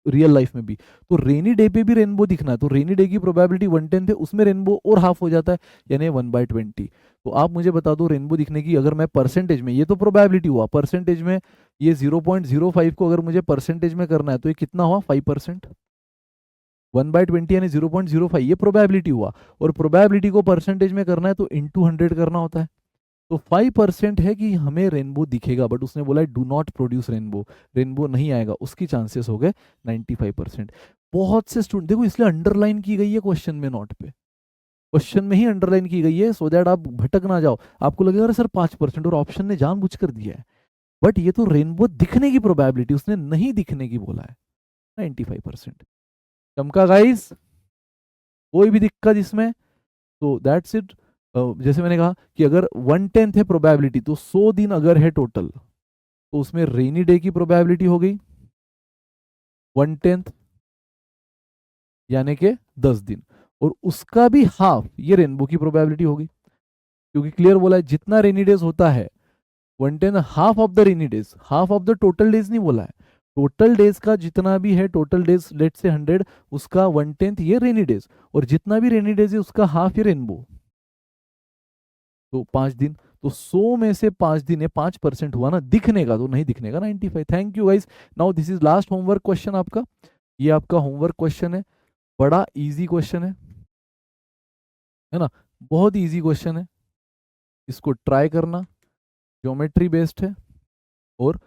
रियल लाइफ में भी। तो रेनी डे पे भी रेनबो दिखना है, तो रेनी डे की प्रोबेबिलिटी 1/10 है, उसमें रेनबो और हाफ हो जाता है यानी 1/20। तो आप मुझे बता दो रेनबो दिखने की, अगर मैं परसेंटेज में, ये तो प्रोबेबिलिटी हुआ, परसेंटेज में ये 0.05 को अगर मुझे परसेंटेज में करना है तो ये कितना हुआ? 5%। 1/20 यानी 0.05, ये प्रोबेबिलिटी हुआ। और प्रोबेबिलिटी को परसेंटेज में करना है तो इंटू 100 करना होता है। तो 5% है कि हमें रेनबो दिखेगा, बट उसने बोला do not produce rainbow, rainbow नहीं आएगा, उसकी चांसेस हो गए 95%। बहुत से स्टूडेंट देखो, इसलिए अंडरलाइन की गई है क्वेश्चन में, नोट पे क्वेश्चन में ही अंडरलाइन की गई है, सो दैट आप भटक ना जाओ। आपको लगेगा अरे सर 5% और ऑप्शन ने जानबूझकर दिया है, बट ये तो रेनबो दिखने की प्रोबेबिलिटी, उसने नहीं दिखने की बोला है 95%। चमका गाइस? कोई भी दिक्कत इसमें? तो दैट्स इट। जैसे मैंने कहा कि अगर 1/10 है प्रोबेबिलिटी, तो 100 दिन अगर है टोटल, तो उसमें रेनी डे की प्रोबेबिलिटी हो गई 1/10 यानी कि 10 दिन, और उसका भी हाफ, ये रेनबो की प्रोबेबिलिटी होगी, क्योंकि क्लियर बोला है जितना रेनी डेज होता है 1/10 half of the rainy days, half of the total days नहीं बोला है, टोटल डेज का जितना भी है, टोटल डेज लेट से 100, उसका 1/10 ये रेनी डेज, और जितना भी रेनी डेज है उसका हाफ ये रेनबो, तो 5 दिन। तो 100 में से 5 दिन है, 5% हुआ ना दिखने का, तो नहीं दिखने का 95। Thank you guys. Now this is last homework question आपका, ये आपका होमवर्क क्वेश्चन है, बड़ा इजी क्वेश्चन है ना, बहुत इजी क्वेश्चन है, इसको ट्राई करना, ज्योमेट्री बेस्ड है, और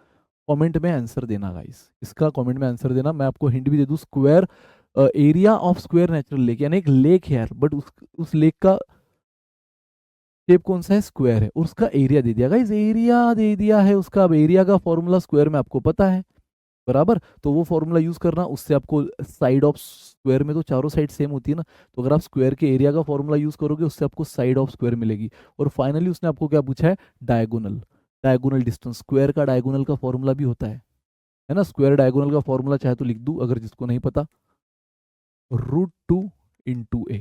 कमेंट में आंसर देना गाइस, इसका कमेंट में आंसर देना। मैं आपको हिंट भी दे दूं, square area of square natural lake, यानी एक लेक है यार, बट उस लेक का शेप कौन सा है, स्क्वायर है, और उसका एरिया दे दिया गाइस, एरिया दे दिया है उसका। अब एरिया का फॉर्मूला स्क्वायर में आपको पता है बराबर, तो वो फॉर्मूला यूज करना, उससे आपको साइड ऑफ स्क्वायर में तो चारों साइड सेम होती है ना, तो अगर आप स्क्वायर के एरिया का फॉर्मूला यूज करोगे उससे आपको साइड ऑफ स्क्वायर मिलेगी। और फाइनली उसने आपको क्या पूछा है, डायगोनल, डायगोनल डिस्टेंस, स्क्वायर का डायगोनल का फॉर्मूला भी होता है ना, स्क्वायर डायगोनल का फॉर्मूला चाहे तो लिख दूं अगर जिसको नहीं पता, √2 × a,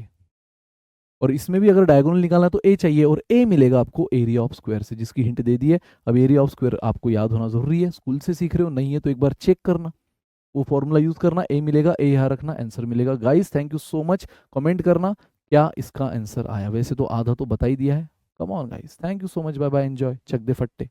और इसमें भी अगर डायगोनल निकालना तो a चाहिए, और a मिलेगा आपको एरिया ऑफ स्क्वायर से, जिसकी हिंट दे दी है। अब एरिया ऑफ स्क्वायर आपको याद होना जरूरी है, स्कूल से सीख रहे हो, नहीं है तो एक बार चेक करना, वो फॉर्मूला यूज करना, ए मिलेगा, ए यहाँ रखना, आंसर मिलेगा। Guys thank you so much, comment करना क्या इसका आंसर आया, वैसे तो आधा तो बता ही दिया है। Come on guys, thank you so much, bye bye, enjoy, चक दे फट्टे।